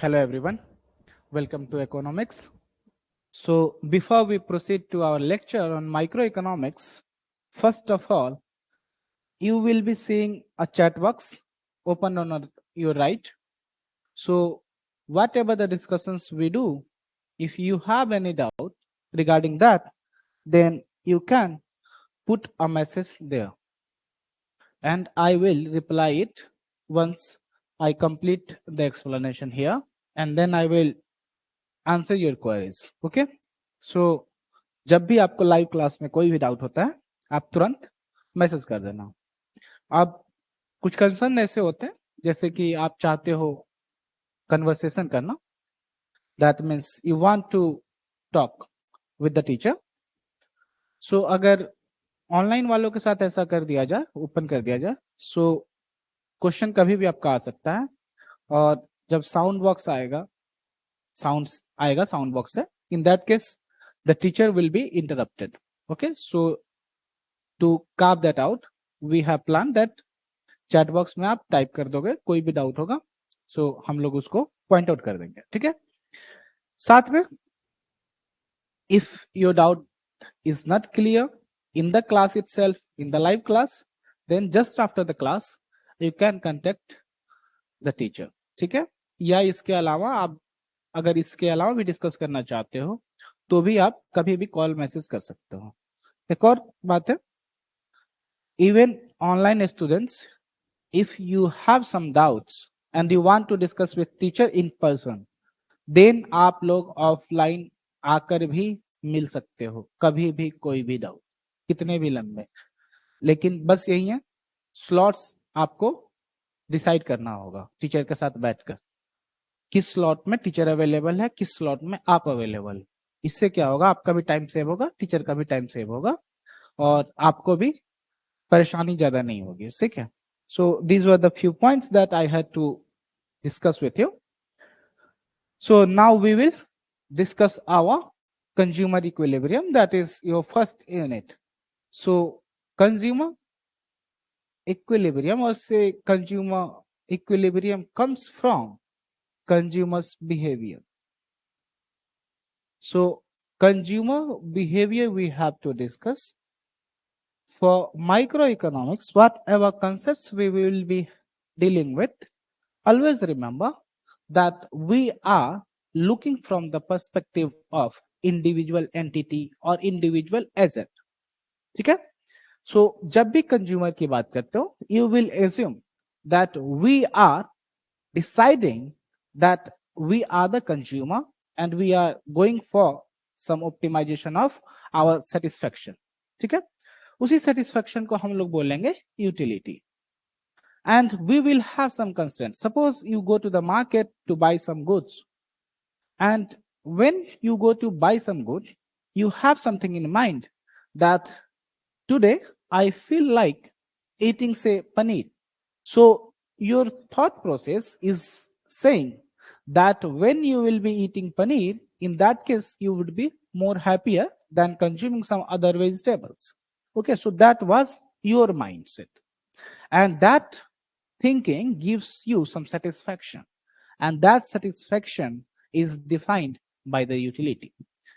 Hello everyone, welcome to Economics. So before we proceed to our lecture on microeconomics, first of all, you will be seeing a chat box open on your right. So whatever the discussions we do, if you have any doubt regarding that, then you can put a message there and I will reply it once I complete the explanation here, and then I will answer your queries okay so जब भी आपको live class में कोई भी doubt होता है आप तुरंत मैसेज कर देना। अब कुछ कंसर्न ऐसे होते हैं जैसे कि आप चाहते हो कन्वर्सेशन करना, that means you want to talk with the teacher. So अगर ऑनलाइन वालों के साथ ऐसा कर दिया जाए, ओपन कर दिया जाए, सो क्वेश्चन कभी भी आपका आ सकता है और जब साउंड बॉक्स आएगा, साउंड बॉक्स है, in that case the teacher will be interrupted. Okay, so to carve that out we have planned that chat box में आप टाइप कर दोगे, कोई भी डाउट होगा सो हम लोग उसको पॉइंट आउट कर देंगे। ठीक है, साथ में if your doubt is not clear in the class itself, in the live class, then just after the class you can contact the teacher. ठीक है, या इसके अलावा आप अगर इसके अलावा भी डिस्कस करना चाहते हो तो भी आप कभी भी कॉल मैसेज कर सकते हो। एक और बात है, even online students, if you have some doubts and you want to discuss with teacher in person, then आप लोग ऑफलाइन आकर भी मिल सकते हो, कभी भी कोई भी डाउट, कितने भी लंबे। लेकिन बस यही है, स्लॉट्स आपको डिसाइड करना होगा टीचर के साथ बैठकर, किस स्लॉट में टीचर अवेलेबल है, किस स्लॉट में आप अवेलेबल। इससे क्या होगा, आपका भी टाइम सेव होगा, टीचर का भी टाइम सेव होगा और आपको भी परेशानी ज्यादा नहीं होगी। ठीक है, so these were the few points that I had to discuss with you. So now we will discuss our consumer equilibrium, that is your first unit. So consumer equilibrium, or say consumer equilibrium, comes from consumer's behavior. So consumer behavior we have to discuss. For microeconomics, whatever concepts we will be dealing with, always remember that we are looking from the perspective of individual entity or individual asset. ठीक है, सो जब भी consumer की बात करते हो, you will assume that we are deciding that we are the consumer and we are going for some optimization of our satisfaction. ठीक है, उसी satisfaction को हम लोग बोलेंगे utility. And we will have some constraints. Suppose you go to the market to buy some goods, and when you go to buy some goods, you have something in mind that today I feel like eating, say, paneer. So your thought process is saying that when you will be eating paneer, in that case you would be more happier than consuming some other vegetables. Okay, so that was your mindset, and that thinking gives you some satisfaction, and that satisfaction is defined by the utility.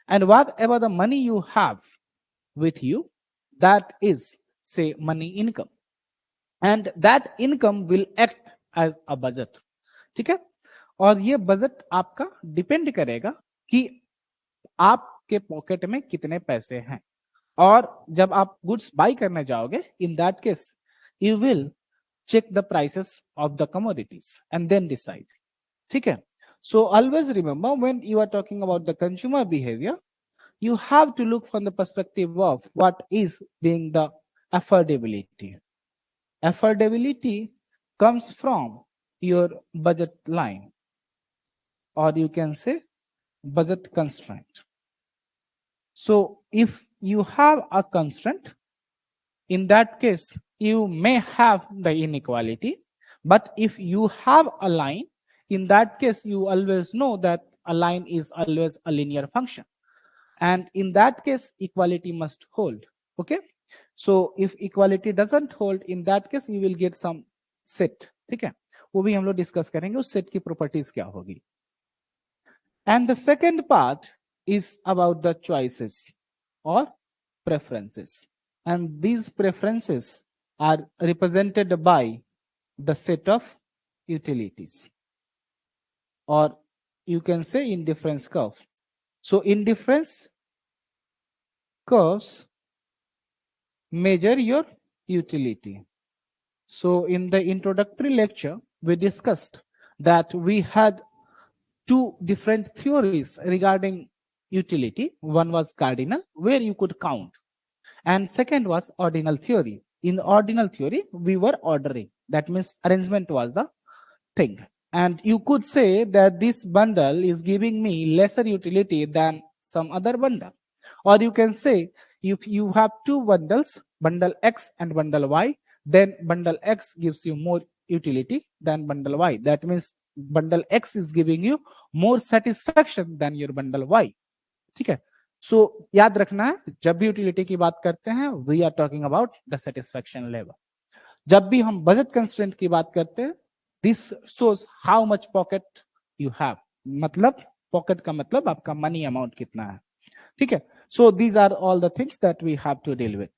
And whatever the money you have with you, that is, say, money income, and that income will act as a budget. ठीक है, और ये budget आपका depend करेगा कि आपके pocket में कितने पैसे हैं, और जब आप गुड्स बाई करने जाओगे, इन that case you will check the prices of the commodities and then decide. ठीक है, so always remember when you are talking about the consumer behavior, you have to look from the perspective of what is being the affordability. Affordability comes from your budget line, or you can say budget constraint. So if you have a constraint, in that case you may have the inequality, but if you have a line, in that case you always know that a line is always a linear function, and in that case equality must hold. Okay, so if equality doesn't hold, in that case you will get some set. ठीक है, वो भी हम लोग discuss करेंगे उस set की properties क्या होगी। And the second part is about the choices or preferences. And these preferences are represented by the set of utilities, or you can say indifference curve. So indifference curves measure your utility. So in the introductory lecture, we discussed that we had two different theories regarding utility. One was cardinal, where you could count, and second was ordinal theory. In ordinal theory, we were ordering. That means arrangement was the thing. And you could say that this bundle is giving me lesser utility than some other bundle. Or you can say if you have two bundles, bundle X and bundle Y, then bundle X gives you more utility than bundle Y. That means bundle X is giving you more satisfaction than your bundle Y. ठीक है. सो याद रखना है, जब भी utility की बात करते हैं we are talking about the satisfaction level. जब भी हम बजट कंस्ट्रेंट की बात करते हैं, this shows how much pocket you have. मतलब पॉकेट का मतलब आपका मनी अमाउंट कितना है. ठीक है. So these are all the things that we have to deal with.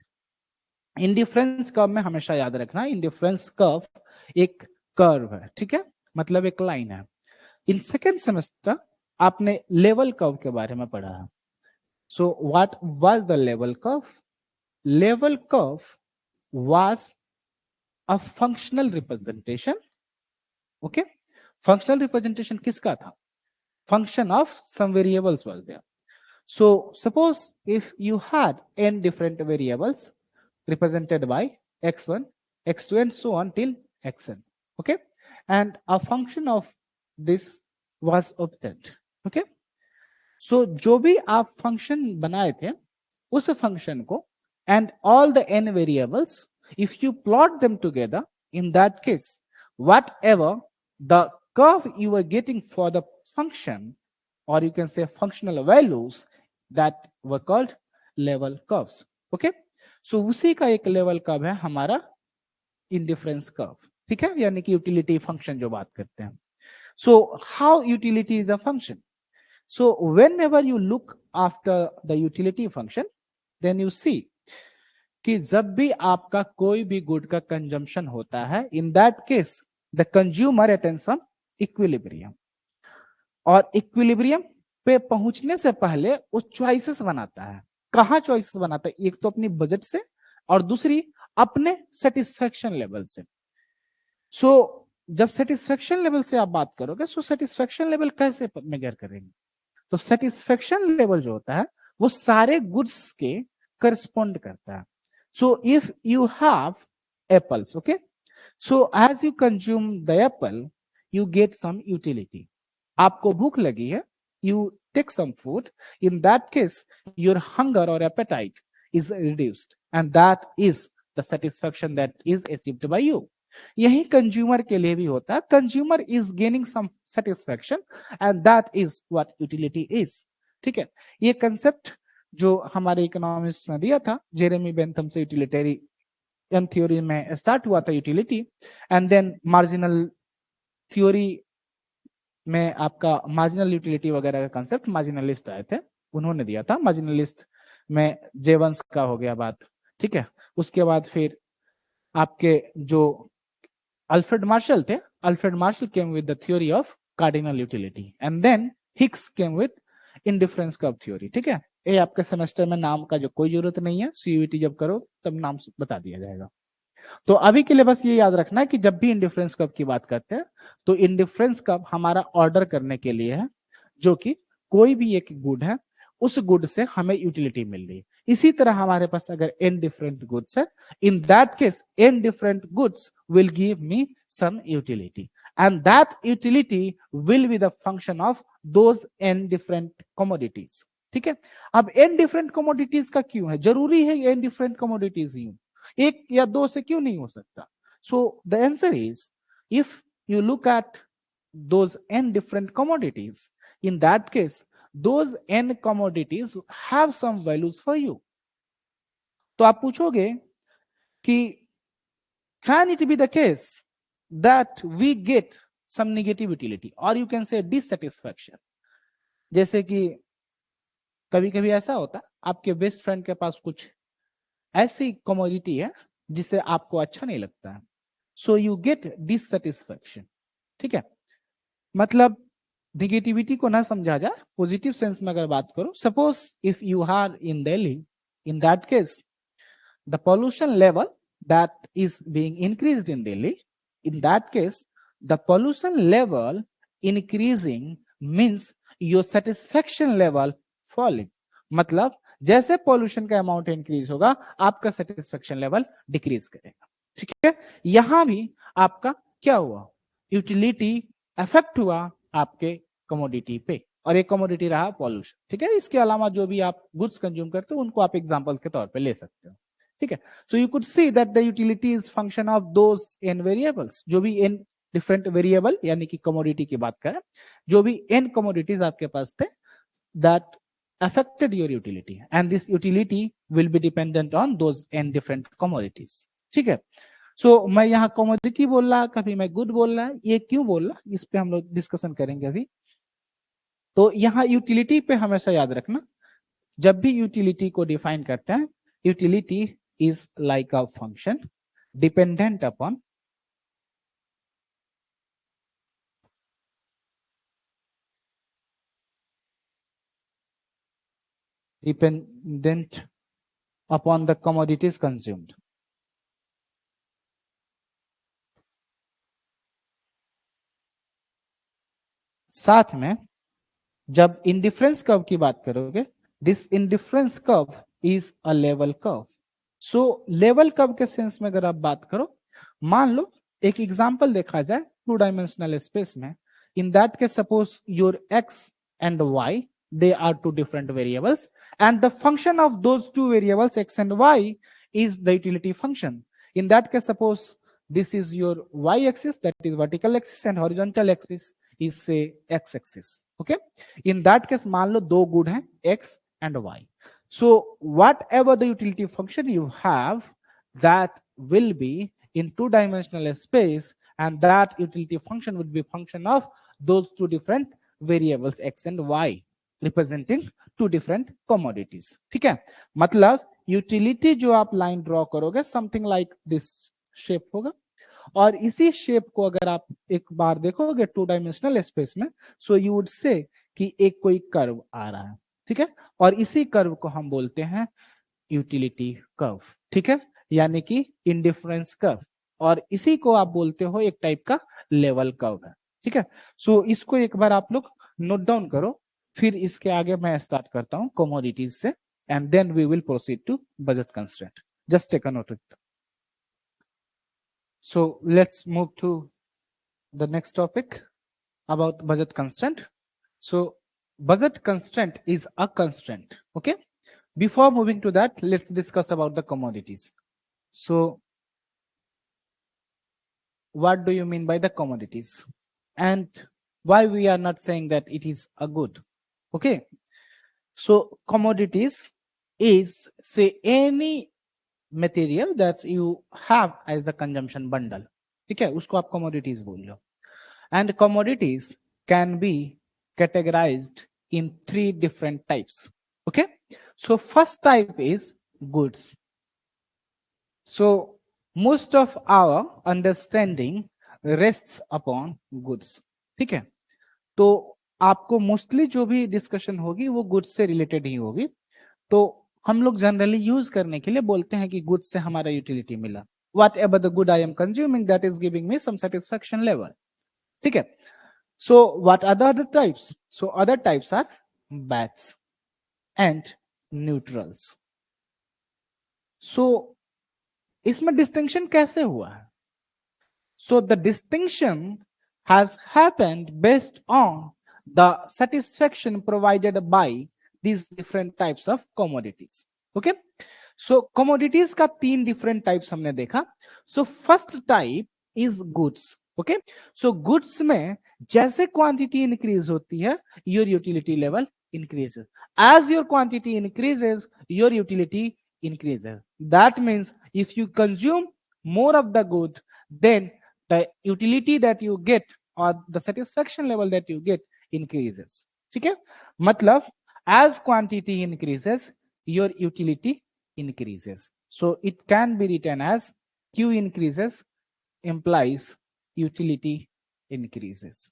Indifference curve में हमेशा याद रखना, इंडिफरेंस कर्व एक कर्व है. ठीक है, मतलब एक लाइन है. इन सेकेंड सेमेस्टर आपने लेवल कर्व के बारे में पढ़ा है. So what was the level curve? Level curve was a functional representation. Okay, functional representation किसका था? Function of some variables was there. So suppose if you had n different variables represented by x1, x2 and so on till xn. Okay, and a function of this was obtained. Okay, so जो भी आप function बनाए थे उस function को and all the n variables, if you plot them together, in that case whatever the curve you were getting for the function, or you can say functional values, that were called level curves. Okay, so उसी का एक level curve है हमारा indifference curve. ठीक है, यानी कि utility function जो बात करते हैं. So how utility is a function. So whenever you look after the utility function, then you see कि जब भी आपका कोई भी गुड का कंजम्पशन होता है, in that case the consumer attains some equilibrium. और इक्विलिब्रियम पे पहुंचने से पहले वो चॉइसेस बनाता है. कहाँ चॉइसेस बनाता है? एक तो अपनी बजट से और दूसरी अपने सेटिस्फेक्शन लेवल से. सो जब सेटिस्फेक्शन लेवल से आप बात करोगे, सो सेटिस्फेक्शन लेवल कैसे मेजर करेंगे? तो सेटिस्फेक्शन लेवल जो होता है वो सारे गुड्स के करस्पॉन्ड करता है. So if you have apples, okay, so as you consume the apple you get some utility. आपको भूख लगी है, you take some food, in that case your hunger or appetite is reduced and that is the satisfaction that is achieved by you. यही consumer के लिए भी होता है. Consumer is gaining some satisfaction and that is what utility is. ठीक है, ये concept जो हमारे इकोनॉमिस्ट ने दिया था जेरेमी बेंथम से, यूटिलिटेरियन थ्योरी में स्टार्ट हुआ था utility, and then marginal theory में आपका मार्जिनल यूटिलिटी वगैरह का कंसेप्ट मार्जिनलिस्ट आए थे, उन्होंने दिया था. मार्जिनलिस्ट में जेवंस का हो गया बात. ठीक है, उसके बाद फिर आपके जो Alfred Marshall थे, Alfred Marshall came with the theory of cardinal utility and then Hicks came with indifference curve theory. ठीक है, ये आपके सेमेस्टर में नाम का जो कोई जरूरत नहीं है, सीयूईटी जब करो तब नाम बता दिया जाएगा. तो अभी के लिए बस ये याद रखना है कि जब भी इंडिफरेंस कर्व की बात करते हैं तो इंडिफरेंस कर्व हमारा ऑर्डर करने के लिए है, जो कि कोई भी एक गुड है, उस गुड से हमें यूटिलिटी मिल रही है. इसी तरह हमारे पास अगर n डिफरेंट गुड्स है, in that case n different goods will give me some utility and that utility will be the function of those n different commodities. ठीक है, अब n डिफरेंट कमोडिटीज का क्यों है जरूरी है n डिफरेंट कमोडिटीज ही एक या दो से क्यों नहीं हो सकता? So the answer is if you look at those n different commodities, in that case those n commodities have some values for you. तो आप पूछोगे कि can it be the case that we get some negative utility or you can say dissatisfaction? जैसे कि कभी कभी ऐसा होता है आपके बेस्ट फ्रेंड के पास कुछ ऐसी कमोडिटी है जिसे आपको अच्छा नहीं लगता है, सो यू गेट डिससेटिस्फैक्शन। ठीक है, मतलब निगेटिविटी को ना समझा जाए, पॉजिटिव सेंस में अगर बात करो, suppose if you are in Delhi, in that case the pollution level that is being increased in Delhi, in that case, the pollution level increasing means your satisfaction level falling. मतलब जैसे pollution का amount increase होगा आपका satisfaction level decrease करेगा। ठीक है, यहां भी आपका क्या हुआ, यूटिलिटी अफेक्ट हुआ आपके कमोडिटी पे, और एक कमोडिटी रहा पॉल्यूशन। ठीक है, इसके अलावा जो भी आप गुड्स कंज्यूम करते हो उनको आप एग्जांपल के तौर पे ले सकते हो। ठीक है, so you could see that the utility is function of those N variables, जो भी एन डिफरेंट वेरिएबल यानी कि कमोडिटी की बात करें, जो भी एन कमोडिटीज आपके पास थे that affected your utility, and this utility will be dependent on those n different commodities. ठीक है, सो मैं यहाँ कमोडिटी बोल रहा, कभी मैं गुड बोल रहा, ये क्यों बोल रहा, इस पे हम लोग डिस्कशन करेंगे अभी। तो यहाँ यूटिलिटी पे हमेशा याद रखना, जब भी यूटिलिटी को डिफाइन करते हैं, utility is like a function dependent upon the commodities consumed. साथ में जब इंडिफरेंस कर्व की बात करोगे, this indifference curve is a level curve. So level curve के सेंस में अगर आप बात करो, मान लो एक एग्जांपल देखा जाए टू डायमेंशनल स्पेस में, in that case suppose your X and Y, they are two different variables, and the function of those two variables x and y is the utility function. In that case, suppose this is your y axis, that is vertical axis, and horizontal axis is say x axis. Okay, in that case मान लो दो good हैं x and y, so whatever the utility function you have, that will be in two dimensional space, and that utility function would be function of those two different variables x and y representing two different commodities. ठीक है, मतलब utility जो आप line draw करोगे something like this shape होगा, और इसी shape को अगर आप एक बार देखोगे टू डायमेंशनल स्पेस में, सो यू वुड से कि एक कोई कर्व आ रहा है। ठीक है, और इसी कर्व को हम बोलते हैं यूटिलिटी कर्व। ठीक है, यानी कि इंडिफरेंस कर्व, और इसी को आप बोलते हो एक टाइप का लेवल कर्व है। ठीक है, सो इसको एक बार आप लोग नोट डाउन करो, फिर इसके आगे मैं स्टार्ट करता हूं कमोडिटीज से, and then we will proceed to budget constraint. Just take a note it. So let's move to the next topic about budget constraint. So budget constraint is a constraint. Okay, before moving to that, let's discuss about the commodities. So what do you mean by the commodities, and why we are not saying that it is a good? Okay, so commodities is say any material that you have as the consumption bundle. ठीक है, उसको आप commodities बोल लो, and commodities can be categorized in three different types. Okay, so first type is goods. So most of our understanding rests upon goods. ठीक है, तो आपको mostly जो भी डिस्कशन होगी वो गुड्स से रिलेटेड ही होगी। तो हम लोग जनरली यूज करने के लिए बोलते हैं कि गुड्स से हमारा यूटिलिटी मिला, whatever the good I am consuming that is giving me some satisfaction level. ठीक है, so what are the other types? So other types are bats and neutrals. So इसमें डिस्टिंक्शन कैसे हुआ है? So the distinction has happened based on the satisfaction provided by these different types of commodities. Okay, so commodities का तीन different types हमने देखा. So first type is goods. Okay, so goods में जैसे quantity increase होती है, your utility level increases. As your quantity increases, your utility increases. That means if you consume more of the good, then the utility that you get or the satisfaction level that you get increases. ठीक है, मतलब as quantity increases your utility increases, so it can be written as q increases implies utility increases.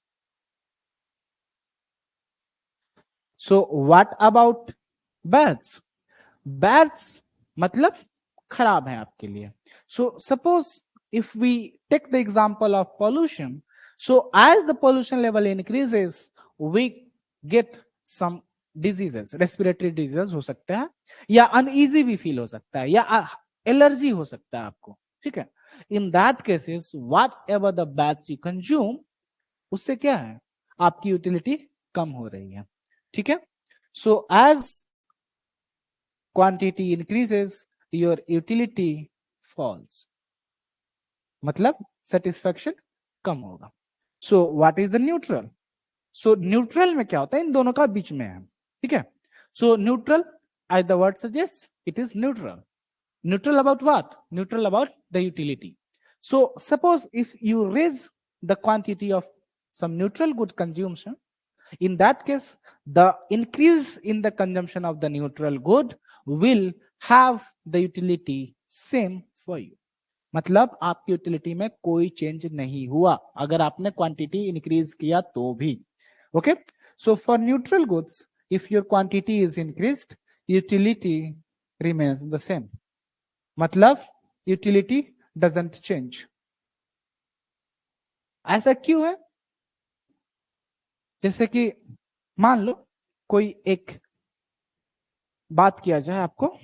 So what about bads? bads मतलब खराब है आपके लिए. So suppose if we take the example of pollution, so as the pollution level increases we get some diseases, respiratory diseases हो सकता है, या uneasy भी फील हो सकता है, या एलर्जी हो सकता है आपको. ठीक है, in that cases whatever the bads you consume, उससे क्या है, आपकी यूटिलिटी कम हो रही है. ठीक है, so as quantity increases your utility falls, मतलब satisfaction कम होगा. so what is the neutral? so neutral में क्या होता है, इन दोनों का बीच में है. ठीक है, so neutral as the word suggests it is neutral. neutral about what? neutral about the utility. so suppose if you raise the quantity of some neutral good consumption, in that case the increase in the consumption of the neutral good will have the utility same for you. मतलब आपकी utility में कोई change नहीं हुआ अगर आपने quantity increase किया तो भी. Okay, so for neutral goods if your quantity is increased utility remains the same, मतलब यूटिलिटी डजंट चेंज. ऐसा क्यों है? जैसे कि मान लो कोई एक बात किया जाए आपको,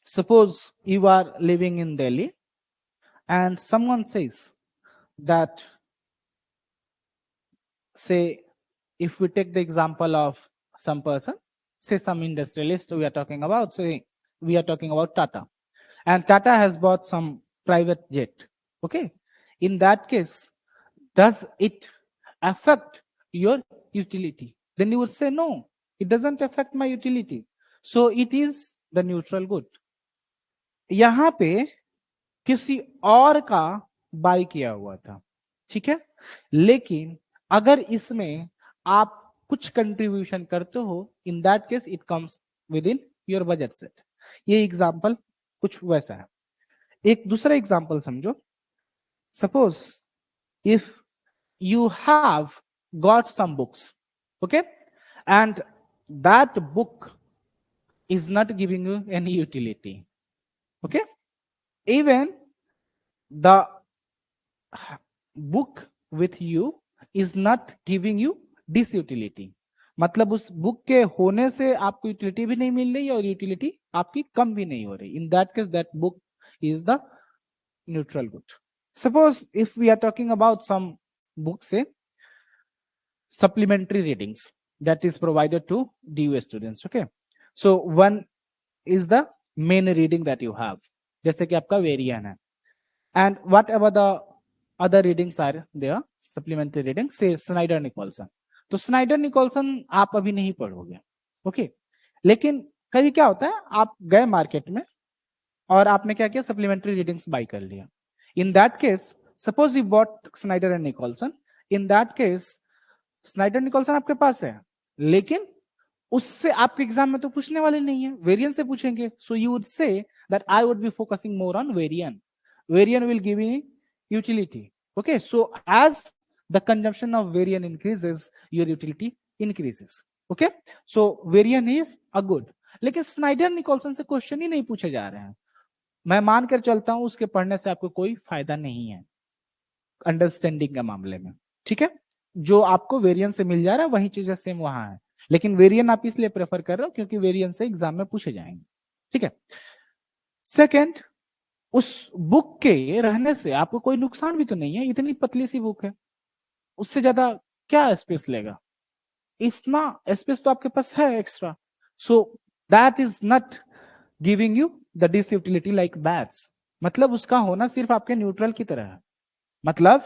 suppose you are living in Delhi and someone says that, say if we take the example of some person, say some industrialist we are talking about, say we are talking about Tata, and Tata has bought some private jet. Okay, in that case does it affect your utility? Then you would say no, it doesn't affect my utility, so it is the neutral good. यहां पे किसी और का by किया हुआ था, ठीक है, लेकिन अगर इसमें आप कुछ कंट्रीब्यूशन करते हो, in that case it comes within your budget set. ये एग्जांपल कुछ वैसा है. एक दूसरा एग्जांपल समझो, suppose if you have got some books, okay, and that book is not giving you any utility. Okay, even the book with you is not giving you this utility, मतलब उस book के होने से आपको utility भी नहीं मिल रही और यूटिलिटी आपकी कम भी नहीं हो रही. In that case that book is the neutral good. Suppose if we are talking about some book से supplementary readings that is provided to DU students. Okay, so one is the main reading that you have, जैसे कि आपका वेरियन है, and whatever the other readings are there, supplementary reading, say Snyder Nicholson. तो Snyder Nicholson आप अभी नहीं पढ़ोगे. Okay, लेकिन कभी क्या होता है, आप गए मार्केट में और आपने क्या किया, सप्लीमेंट्री रीडिंग्स बाय कर लिया. In that case suppose you bought Snyder and Nicholson, in that case Snyder Nicholson आपके पास है, लेकिन उससे आपके एग्जाम में तो पूछने वाले नहीं है, वेरियन से पूछेंगे. So you would say that I would be focusing more on Varian. Varian will give me utility. Okay, so as the consumption of Varian increases your utility increases. Okay, so Varian is a good. लेकिन Snyder Nicholson से question ही नहीं पूछे जा रहे हैं, मैं मानकर चलता हूं उसके पढ़ने से आपको कोई फायदा नहीं है अंडरस्टैंडिंग के मामले में. ठीक है, जो आपको वेरियन से मिल जा रहा है वही चीजें सेम वहां है, लेकिन वेरियन आप इसलिए प्रेफर कर रहे हो क्योंकि वेरियन से एग्जाम में पूछे जाएंगे. ठीक है, सेकंड, उस बुक के रहने से आपको कोई नुकसान भी तो नहीं है, इतनी पतली सी बुक है, उससे ज्यादा क्या स्पेस लेगा, इतना स्पेस तो आपके पास है extra. So that is not giving you the disutility like bads, मतलब उसका होना सिर्फ आपके न्यूट्रल की तरह है. मतलब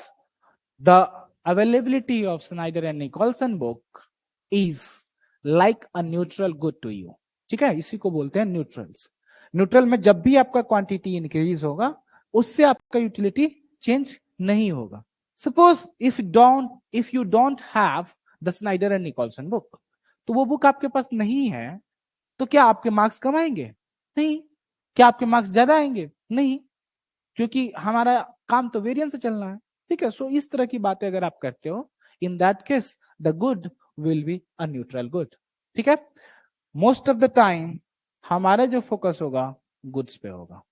the availability of Snyder and Nicholson book is like a neutral good to you. ठीक है, इसी को बोलते हैं न्यूट्रल्स. न्यूट्रल में जब भी आपका क्वांटिटी इंक्रीज होगा उससे आपका यूटिलिटी चेंज नहीं होगा. Suppose if you don't have the Snyder and Nicholson book, तो वो बुक आपके पास नहीं है, तो क्या आपके मार्क्स कम आएंगे? नहीं। क्या आपके मार्क्स ज्यादा आएंगे? नहीं, क्योंकि हमारा काम तो वेरिएंस से चलना है। ठीक है, सो इस तरह की बातें अगर आप करते हो, in that case the good will be a neutral good. ठीक है, मोस्ट ऑफ द टाइम हमारा जो फोकस होगा गुड्स पे होगा।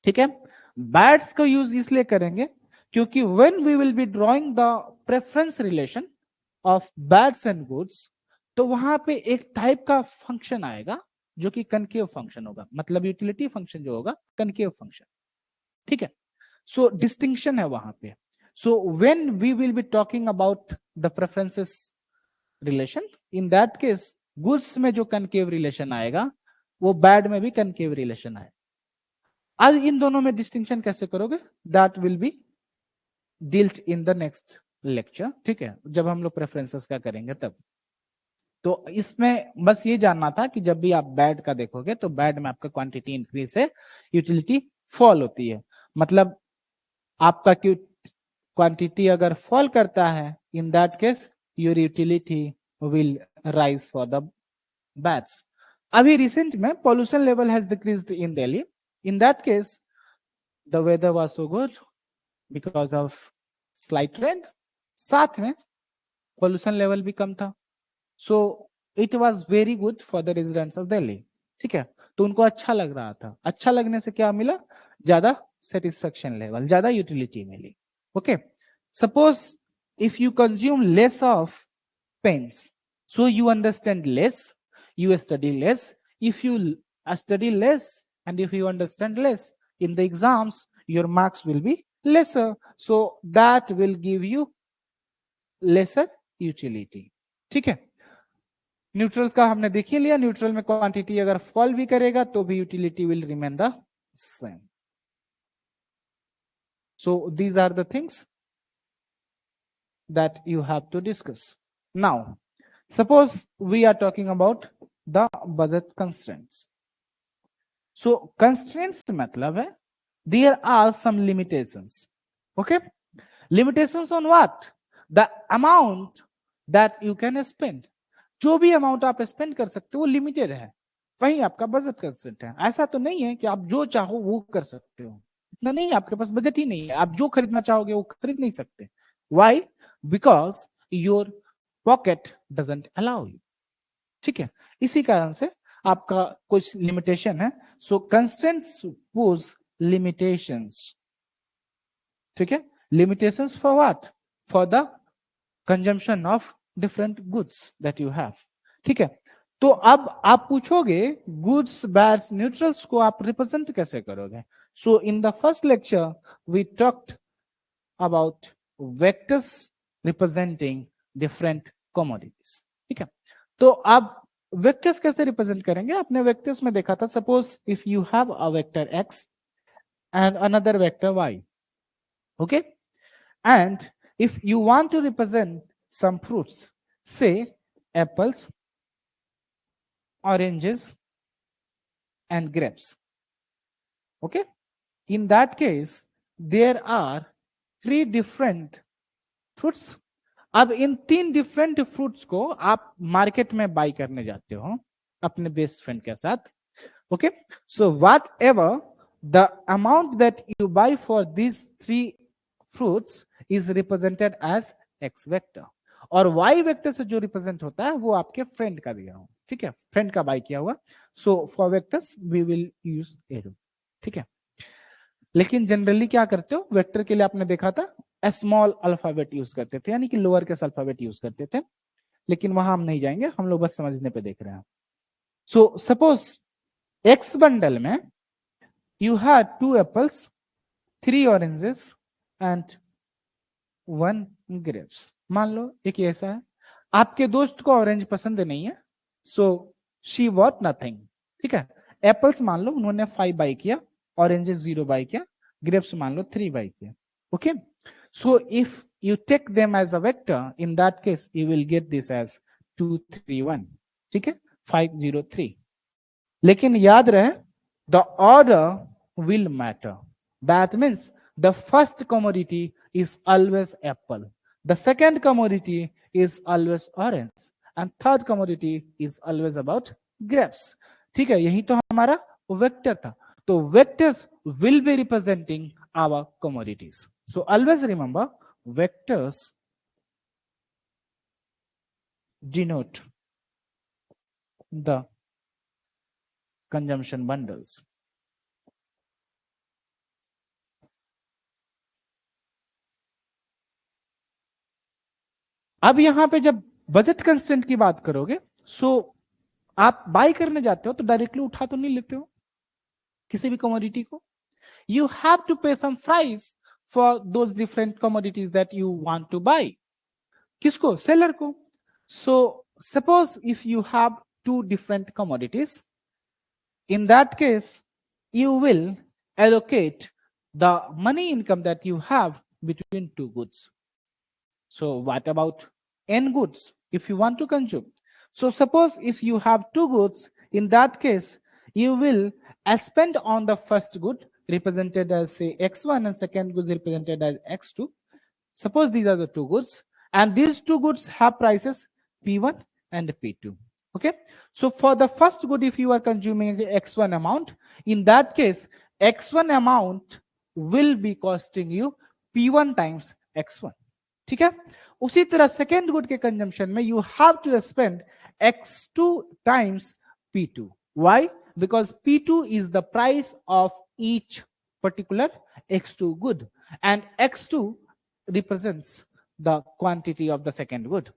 ठीक है, बैड्स को यूज इसलिए करेंगे क्योंकि when we will be drawing the preference relation of bads and goods, तो वहां पे एक टाइप का फंक्शन आएगा जो कि कनकेव फंक्शन होगा, मतलब यूटिलिटी फंक्शन जो होगा कनकेव फंक्शन। ठीक है, सो डिस्टिंक्शन है वहां पे। So when we will be talking about the preferences relation, in that case goods में जो कनकेव रिलेशन आएगा वो बैड में भी कनकेव रिलेशन आएगा। अब इन दोनों में डिस्टिंक्शन कैसे करोगे, that will be dealt in the next lecture. ठीक है, जब हम लोग प्रेफरेंसेस का करेंगे तब। तो इसमें बस ये जानना था कि जब भी आप बैड का देखोगे तो बैड में आपका क्वांटिटी इंक्रीज है, यूटिलिटी फॉल होती है। मतलब आपका क्वांटिटी अगर फॉल करता है, in that case your utility will rise for the bads. अभी रिसेंट में pollution level has decreased in Delhi, in that case the weather was so good because of slight rain, साथ में पॉल्यूशन लेवल भी कम था, so it was very good for the residents of Delhi. ठीक है, तो उनको अच्छा लग रहा था, अच्छा लगने से क्या मिला, ज्यादा सेटिस्फेक्शन लेवल, ज्यादा यूटिलिटी मिली। Okay, suppose if you consume less of pens, so you understand less, you study less. If you study less and if you understand less, in the exams your marks will be lesser, so that will give you lesser utility. ठीक है, neutrals का हमने देख ही लिया, neutral में quantity अगर fall भी करेगा तो भी utility will remain the same. so these are the things that you have to discuss. Now suppose we are talking about the budget constraints. So constraints मतलब है there are some limitations. Okay, limitations on what? The amount that you can spend. जो भी amount आप spend कर सकते हो वो limited है, वही आपका बजट कंस्ट्रेंट है। ऐसा तो नहीं है कि आप जो चाहो वो कर सकते हो, इतना नहीं, आपके पास बजट ही नहीं है, आप जो खरीदना चाहोगे वो खरीद नहीं सकते। Why? Because your pocket doesn't allow you. ठीक है, इसी कारण से आपका कुछ लिमिटेशन है। So constraints pose limitations. ठीक है, limitations for what? For the consumption of different goods that you have. ठीक है, तो अब आप पूछोगे गुड्स बैड्स न्यूट्रल्स को आप रिप्रेजेंट कैसे करोगे? So in the first lecture we talked about vectors representing different commodities. ठीक है, तो आप वेक्टर्स कैसे रिप्रेजेंट करेंगे? आपने वेक्टर्स में देखा था, suppose if you have a vector x and another vector y, okay, and if you want to represent some fruits, say apples, oranges and grapes, okay, in that case there are 3 different fruits. अब इन 3 different fruits को आप market में by करने जाते हो अपने best friend के साथ। Okay, so whatever the amount that you by for these 3 fruits is represented as x vector, और y वेक्टर से जो रिप्रेजेंट होता है वो आपके फ्रेंड का दिया हुआ। ठीक है, फ्रेंड का बाय किया हुआ। So for vectors we will use arrow. ठीक है, लेकिन जनरली क्या करते हो, वेक्टर के लिए आपने देखा था स्मॉल अल्फाबेट यूज करते थे, यानी कि लोअर केस अल्फाबेट यूज करते थे, लेकिन वहां हम नहीं जाएंगे, हम लोग बस समझने पे देख रहे हैं। सो सपोज एक्स बंडल में you had 2 apples, 3 oranges and 1 grapes. मान लो एक ऐसा है, आपके दोस्त को ऑरेंज पसंद नहीं है, सो शी वॉट नथिंग। ठीक है, एप्पल्स मान लो उन्होंने 5 बाई किया, ऑरेंजेस 0 बाई किया, ग्रेप्स मान लो 3 बाई किया। Okay, so if you take them as a vector, in that case you will get this as 2 3 1। ठीक है, 5 0 3। लेकिन याद रहे the order will matter, that means the first commodity is always apple, the second commodity is always orange and third commodity is always about grapes. ठीक है, यही तो हमारा वेक्टर था. तो vectors will be representing our commodities. So always remember, vectors denote the consumption bundles. अब यहां पे जब बजट कंस्टेंट की बात करोगे, सो आप बाय करने जाते हो तो डायरेक्टली उठा तो नहीं लेते हो किसी भी कमोडिटी को. You have to pay some price for those different commodities that you want to buy. किसको? सेलर को. So suppose if you have two different commodities, in that case you will allocate the money income that you have between two goods. So what about n goods if you want to consume? So suppose if you have two goods, in that case you will spend on the first good represented as say x1 and second goods represented as x2. Suppose these are the two goods and these two goods have prices p1 and p2. Okay, so for the first good, if you are consuming x1 amount, in that case x1 amount will be costing you p1 times x1. ठीक है, उसी तरह second good के consumption में you have to spend x2 times p2. Why? Because p2 is the price of each particular x2 good and x2 represents the quantity of the second good.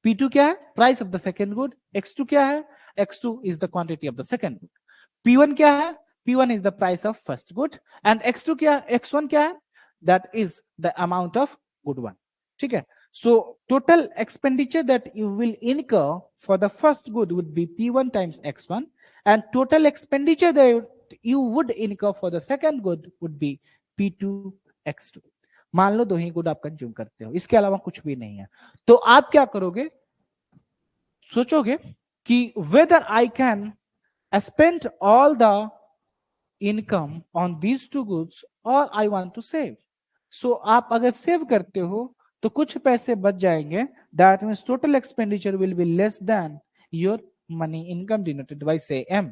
p2 क्या है? Price of the second good. x2 क्या है? x2 is the quantity of the second good. p1 क्या है? p1 is the price of first good and x2 क्या है? x1 क्या है? That is the amount of good one. ठीक है, so total expenditure that you will incur for the first good would be p1 times x1 and total expenditure that you would incur for the second good would be p2 x2. मान लो दो ही good आप consume करते हो, इसके अलावा कुछ भी नहीं है, तो आप क्या करोगे? सोचोगे कि whether I can spend all the income on these two goods or I want to save. So आप अगर सेव करते हो तो कुछ पैसे बच जाएंगे. That means total expenditure will be less than your money income denoted by से एम.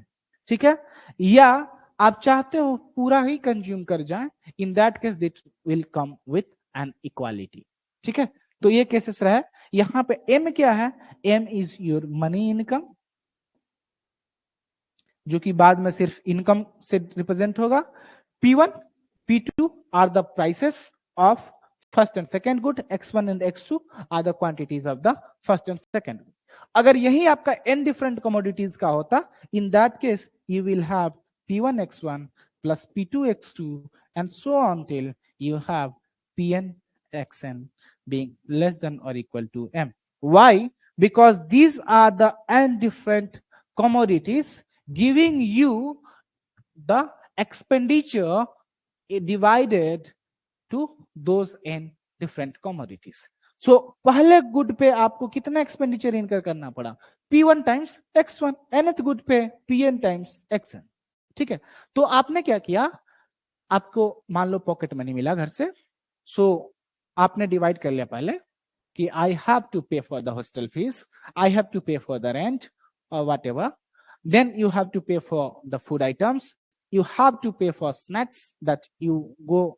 ठीक है, या आप चाहते हो पूरा ही कंज्यूम कर जाए, in that case it will come with an equality. ठीक है, तो ये केसेस रहा है. यहां पे एम क्या है? M is your money income, जो कि बाद में सिर्फ इनकम से रिप्रेजेंट होगा. P1, P2 are the prices of first and second good. X1 and X2 are the quantities of the first and second. अगर यही आपका n different commodities का होता, in that case you will have P1 X1 plus P2 X2 and so on till you have Pn Xn being less than or equal to M. Why? Because these are the n different commodities giving you the expenditure divided to those n different commodities. So पहले good पे आपको कितना expenditure इनकर करना पड़ा? P1 times x1. nth good पे Pn times xn. ठीक है, तो आपने क्या किया? आपको मान लो पॉकेट मनी मिला घर से, सो आपने डिवाइड कर लिया पहले कि I have to pay for the hostel fees, I have to pay for the rent or whatever. Then you have to pay for the food items. You have to pay for snacks that you go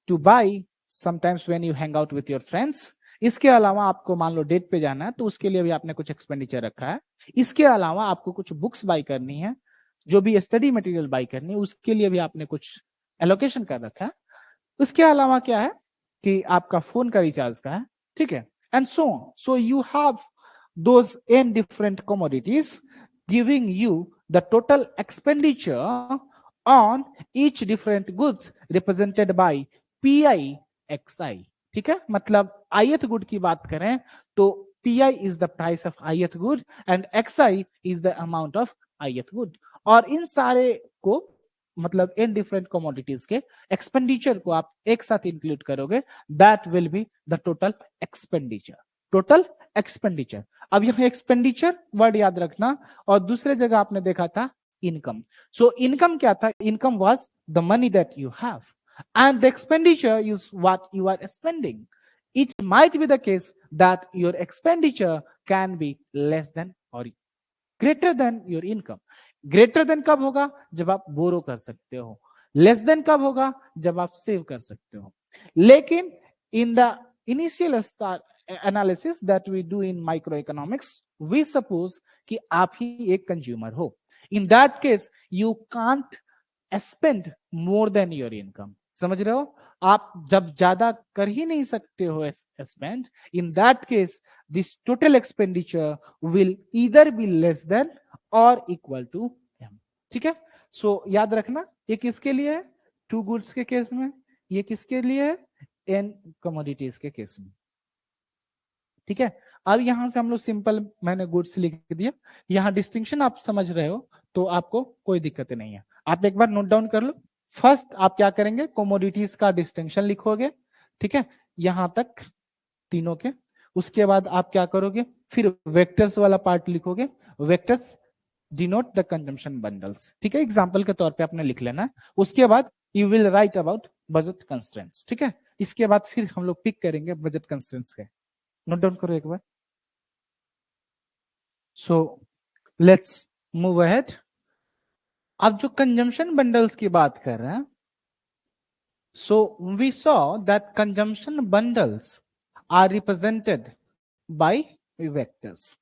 to buy sometimes when you hang out with your friends. इसके अलावा आपको मान लो date पे जाना है तो उसके लिए भी आपने कुछ एक्सपेंडिचर रखा है. इसके अलावा आपको कुछ बुक्स बाई करनी है, जो भी स्टडी मटेरियल बाई करनी है उसके लिए भी आपने कुछ एलोकेशन कर रखा है. उसके अलावा क्या है कि आपका फोन का रिचार्ज का है. ठीक है, and so you have those n different commodities giving you the total expenditure on each different goods represented by pi xi. ठीक है, मतलब ith गुड की बात करें तो pi is the price of ith good and xi is the amount of ith good. और इन सारे को मतलब इन डिफरेंट कमोडिटीज के एक्सपेंडिचर को आप एक साथ इंक्लूड करोगे, that will be the total expenditure. Total expenditure. अब यहां एक्सपेंडिचर वर्ड याद रखना, और दूसरे जगह आपने देखा था इनकम. सो इनकम क्या था? Income was the money that you have and the expenditure is what you are spending. it might be the case that your expenditure can be less than or greater than your income. greater than कब होगा? जब आप बोरो कर सकते हो. Less than कब होगा? जब आप सेव कर सकते हो. लेकिन in the initial start analysis that we do in microeconomics, we suppose कि आप ही एक कंज्यूमर हो. In that case, you can't spend more than your income. समझ रहे हो? आप जब ज्यादा कर ही नहीं सकते हो spend, in that case this total expenditure will either be less than or equal to m. ठीक है? सो याद रखना, ये किसके लिए है? टू गुड्स के केस में. ये किसके लिए है? एन कमोडिटीज के केस में. ठीक है? अब यहां से हम लोग सिंपल, मैंने गुड्स लिख दिया. यहां डिस्टिंक्शन आप समझ रहे हो तो आपको कोई दिक्कत नहीं है. आप एक बार नोट डाउन कर लो. फर्स्ट आप क्या करेंगे? कमोडिटीज का डिस्टिंक्शन लिखोगे. ठीक है? यहां तक तीनों के. उसके बाद आप क्या करोगे? फिर वेक्टर्स वाला पार्ट लिखोगे. Vectors denote the consumption bundles. ठीक है? एग्जांपल के तौर पे आपने लिख लेना. उसके बाद you will write about budget constraints. ठीक है? इसके बाद फिर हम लोग पिक करेंगे बजट कंस्ट्रेंट्स के. नोट डाउन करो एक बार. So let's move ahead. अब जो कंजम्पशन बंडल्स की बात कर रहे हैं, so we saw that consumption bundles are represented by vectors.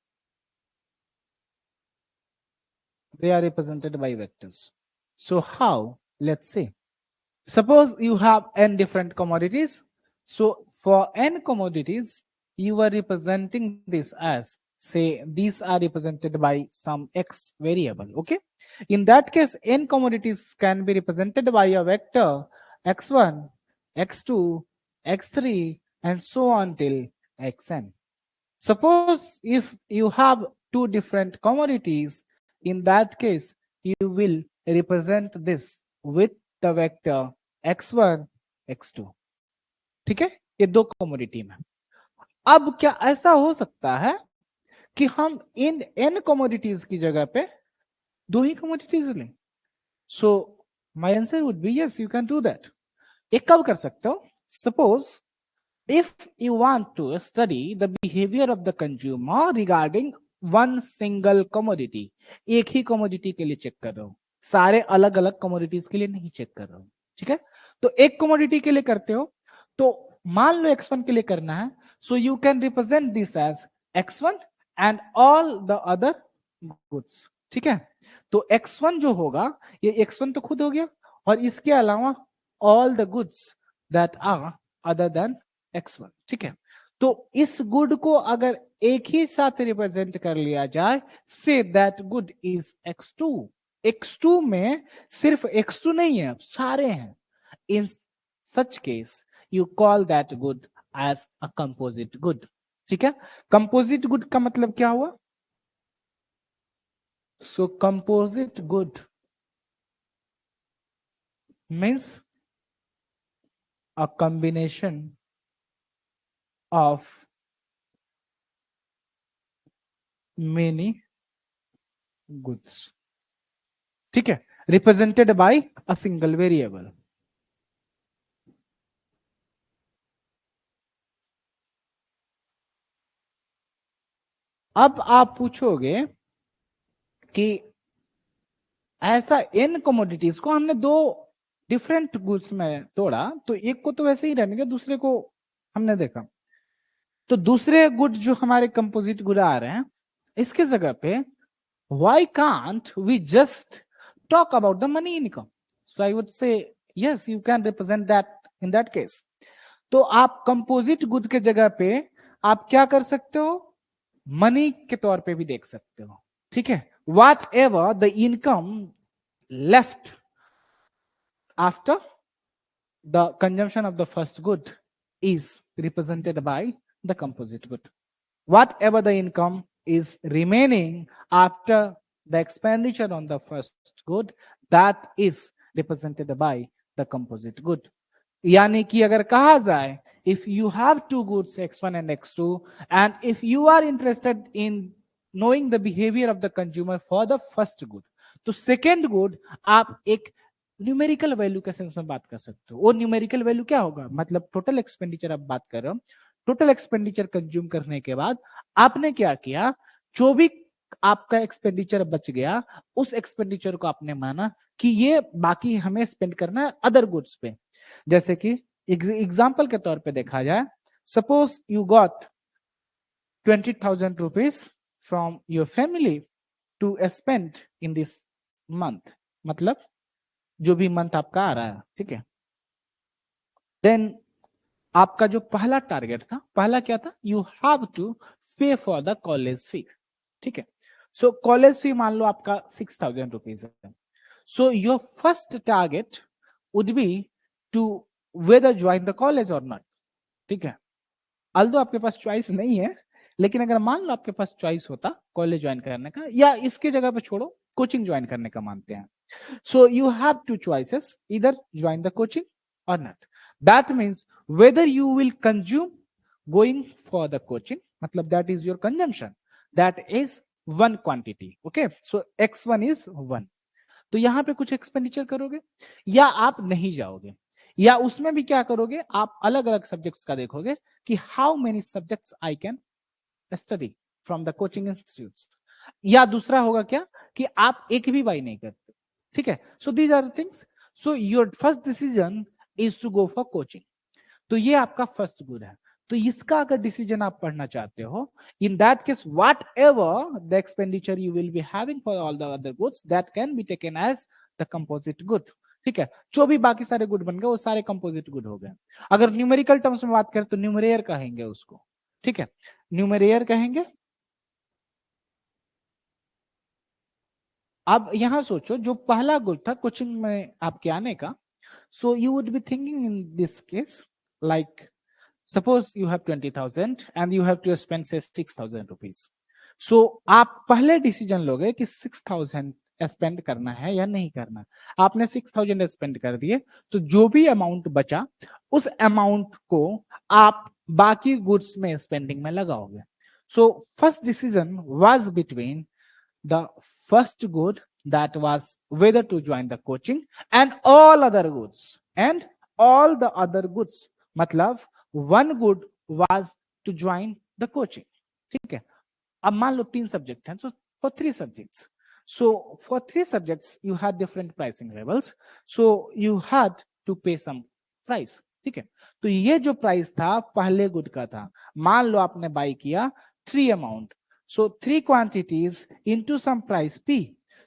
They are represented by vectors. So how? Let's see. Suppose you have n different commodities. So for n commodities, you are representing this as, say, these are represented by some x variable. Okay. In that case, n commodities can be represented by a vector x1, x2, x3, and so on till xn. Suppose if you have two different commodities, in that case you will represent this with the vector x1 x2. ठीक है? ये दो commodity में. अब क्या ऐसा हो सकता है कि हम इन n कमोडिटीज की जगह पे दो ही कमोडिटीज लें? So my answer would be yes, you can do that. एक कब कर सकते हो? Suppose if you want to study the behavior of the consumer regarding one single commodity, एक ही commodity के लिए चेक कर रहे हो, सारे अलग अलग commodities के लिए नहीं चेक कर रहे हो. ठीक है? तो एक commodity के लिए करते हो, तो मान लो x1 के लिए करना है, so you can represent this as x1 and all the other goods. ठीक है? तो x1 जो होगा, ये x1 तो खुद हो गया, और इसके अलावा all the goods that are other than x1. ठीक है? तो इस गुड को अगर एक ही साथ रिप्रेजेंट कर लिया जाए, say that good is x2. x2 में सिर्फ x2 नहीं है, सारे हैं. In such case you call that good as a composite good. ठीक है? कंपोजिट गुड का मतलब क्या हुआ? So composite good means a combination of many goods. ठीक है? represented by a single variable. अब आप पूछोगे कि ऐसा n कमोडिटीज को हमने दो डिफरेंट गुड्स में तोड़ा, तो एक को तो वैसे ही रहने दिया, दूसरे को हमने देखा, तो दूसरे गुड जो हमारे कंपोजिट गुड आ रहे हैं, इसके जगह पे why can't we just talk about the money income? So I would say yes, you can represent that in that case. तो आप कंपोजिट गुड के जगह पे आप क्या कर सकते हो? मनी के तौर पे भी देख सकते हो. ठीक है? whatever the income left after the consumption of the first good is represented by the composite good. Whatever the income is remaining after the expenditure on the first good, that is represented by the composite good. यानी कि अगर कहा जाए, if you have two goods x1 and x2, and if you are interested in knowing the behavior of the consumer for the first good, तो second good आप एक numerical value के sense में बात कर सकते हो. वो न्यूमेरिकल वैल्यू क्या होगा? मतलब टोटल एक्सपेंडिचर आप बात कर रहे हो, टोटल एक्सपेंडिचर कंज्यूम करने के बाद आपने क्या किया, जो भी आपका एक्सपेंडिचर बच गया उस एक्सपेंडिचर को आपने माना कि ये बाकी हमें स्पेंड करना है अदर गुड्स पे। जैसे कि एग्जाम्पल के तौर पे देखा जाए, suppose you got 20,000 rupees from your family to spend in this month, मतलब जो भी मंथ आपका आ रहा है, ठीक है। देन आपका जो पहला टारगेट था, पहला क्या था, you have to pay for the college fee, ठीक है। सो कॉलेज फी मान लो आपका 6,000 रुपीज है। So your first target would be to whether join the college or not, ठीक है। अल्दो आपके पास चॉइस नहीं है, लेकिन अगर मान लो आपके पास चॉइस होता कॉलेज ज्वाइन करने का, या इसके जगह पे छोड़ो कोचिंग ज्वाइन करने का मानते हैं, so you have two choices, इधर join the coaching or not. That means whether you will consume going for the coaching, मतलब that is your consumption, that is one quantity, okay. So x1 is 1, तो यहां पे कुछ expenditure करोगे या आप नहीं जाओगे, या उसमें भी क्या करोगे, आप अलग अलग सब्जेक्ट्स का देखोगे कि how many subjects I can study from the coaching institutes, या दूसरा होगा क्या कि आप एक भी बाई नहीं करते, ठीक है। So these are things. So your first decision is to go for coaching, तो ये आपका फर्स्ट गुड है। तो इसका अगर डिसीजन आप पढ़ना चाहते हो, in that case whatever the expenditure you will be having for all the other goods, that can be taken as the composite good, ठीक है। जो भी बाकी सारे गुड बन गए वो सारे कंपोजिट गुड हो गए। अगर न्यूमेरिकल टर्म्स में बात करें तो न्यूमरेयर कहेंगे उसको, ठीक है, न्यूमरेयर कहेंगे। अब यहां सोचो जो पहला गुड था कोचिंग में आपके आने का, सो you would be thinking in this case like suppose you have 20,000 and you have to spend say 6,000 rupees, so आप पहले डिसीजन लोगे कि 6,000 स्पेंड करना है या नहीं करना। आपने 6,000 स्पेंड कर दिए, तो जो भी अमाउंट बचा उस अमाउंट को आप बाकी गुड्स में स्पेंडिंग में लगाओगे। So first decision was between the first good, that was whether to join the coaching, and all other goods, and all the other goods, मतलब one good was to join the coaching, ठीक है। अब मान लो 3 subject हैं, so for 3 subjects, so for 3 subjects you had different pricing levels, so you had to pay some price, ठीक है। तो ये जो प्राइस था पहले गुड का था, मान लो आपने बाई किया 3 amount, so 3 quantities into some price p,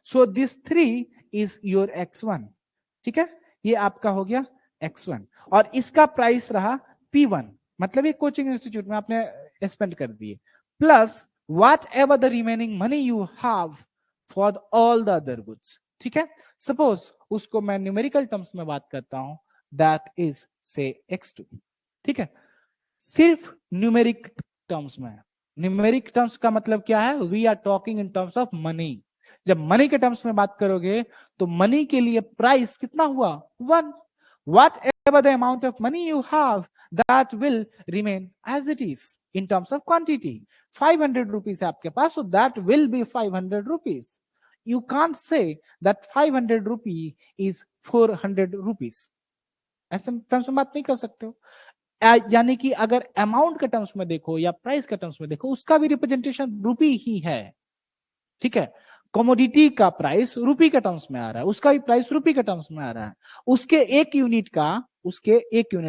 so this 3 is your x1, ठीक है। ये आपका हो गया x1 और इसका प्राइस रहा p1, मतलब ये कोचिंग इंस्टीट्यूट में आपने स्पेंड कर दिए, plus whatever the remaining money you have for all the other goods, ठीक है। सपोज उसको मैं न्यूमेरिकल टर्म्स में बात करता हूं, दैट इज से x2, ठीक है। सिर्फ न्यूमेरिक टर्म्स में, न्यूमेरिक टर्म्स का मतलब क्या है, we are talking in terms of money. जब मनी के टर्म्स में बात करोगे तो मनी के लिए प्राइस कितना हुआ, 1। Whatever the amount of money you have, that will remain as it is in terms of quantity. 500 rupees है आपके पास, so that will be 500 rupees. You can't say that 500 rupee is 400 rupees. ऐसे terms में बात नहीं कर सकते हो। यानी कि अगर अमाउंट के टर्म्स में देखो या प्राइस के टर्म्स में देखो, उसका भी रिप्रेजेंटेशन रूपी ही है, ठीक है। कमोडिटी का प्राइस रूपी के टर्म्स में आ रहा है, उसका भी प्राइस रूपी के टर्म्स में आ रहा है। उसके एक यूनिट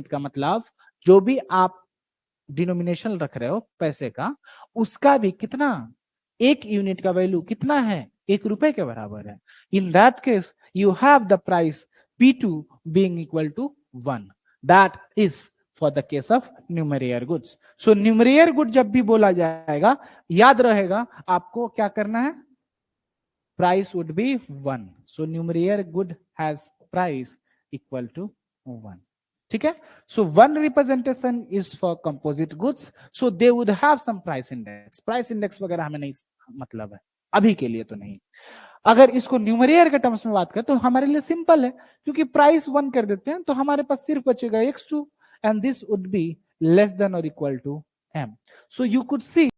का मतलब जो भी आप डिनोमिनेशन रख रहे हो पैसे का, उसका भी कितना, एक यूनिट का वैल्यू कितना है, 1 रुपए के बराबर है। In that case you have the price P2 being equal to 1. That is for the case of numeraire goods. So numeraire good जब भी बोला जाएगा, याद रहेगा आपको क्या करना है, price would be 1, so numeraire good has price equal to 1, ठीक है। So 1 representation is for composite goods, so they would have some price index. Price index वगैरह हमें नहीं मतलब है, अभी के लिए तो नहीं। अगर इसको न्यूमरेयर के टर्म्स में बात करें तो हमारे लिए सिंपल है, क्योंकि प्राइस 1 कर देते हैं तो हमारे पास सिर्फ बचेगा x2, and this would be less than or equal to m. So you could see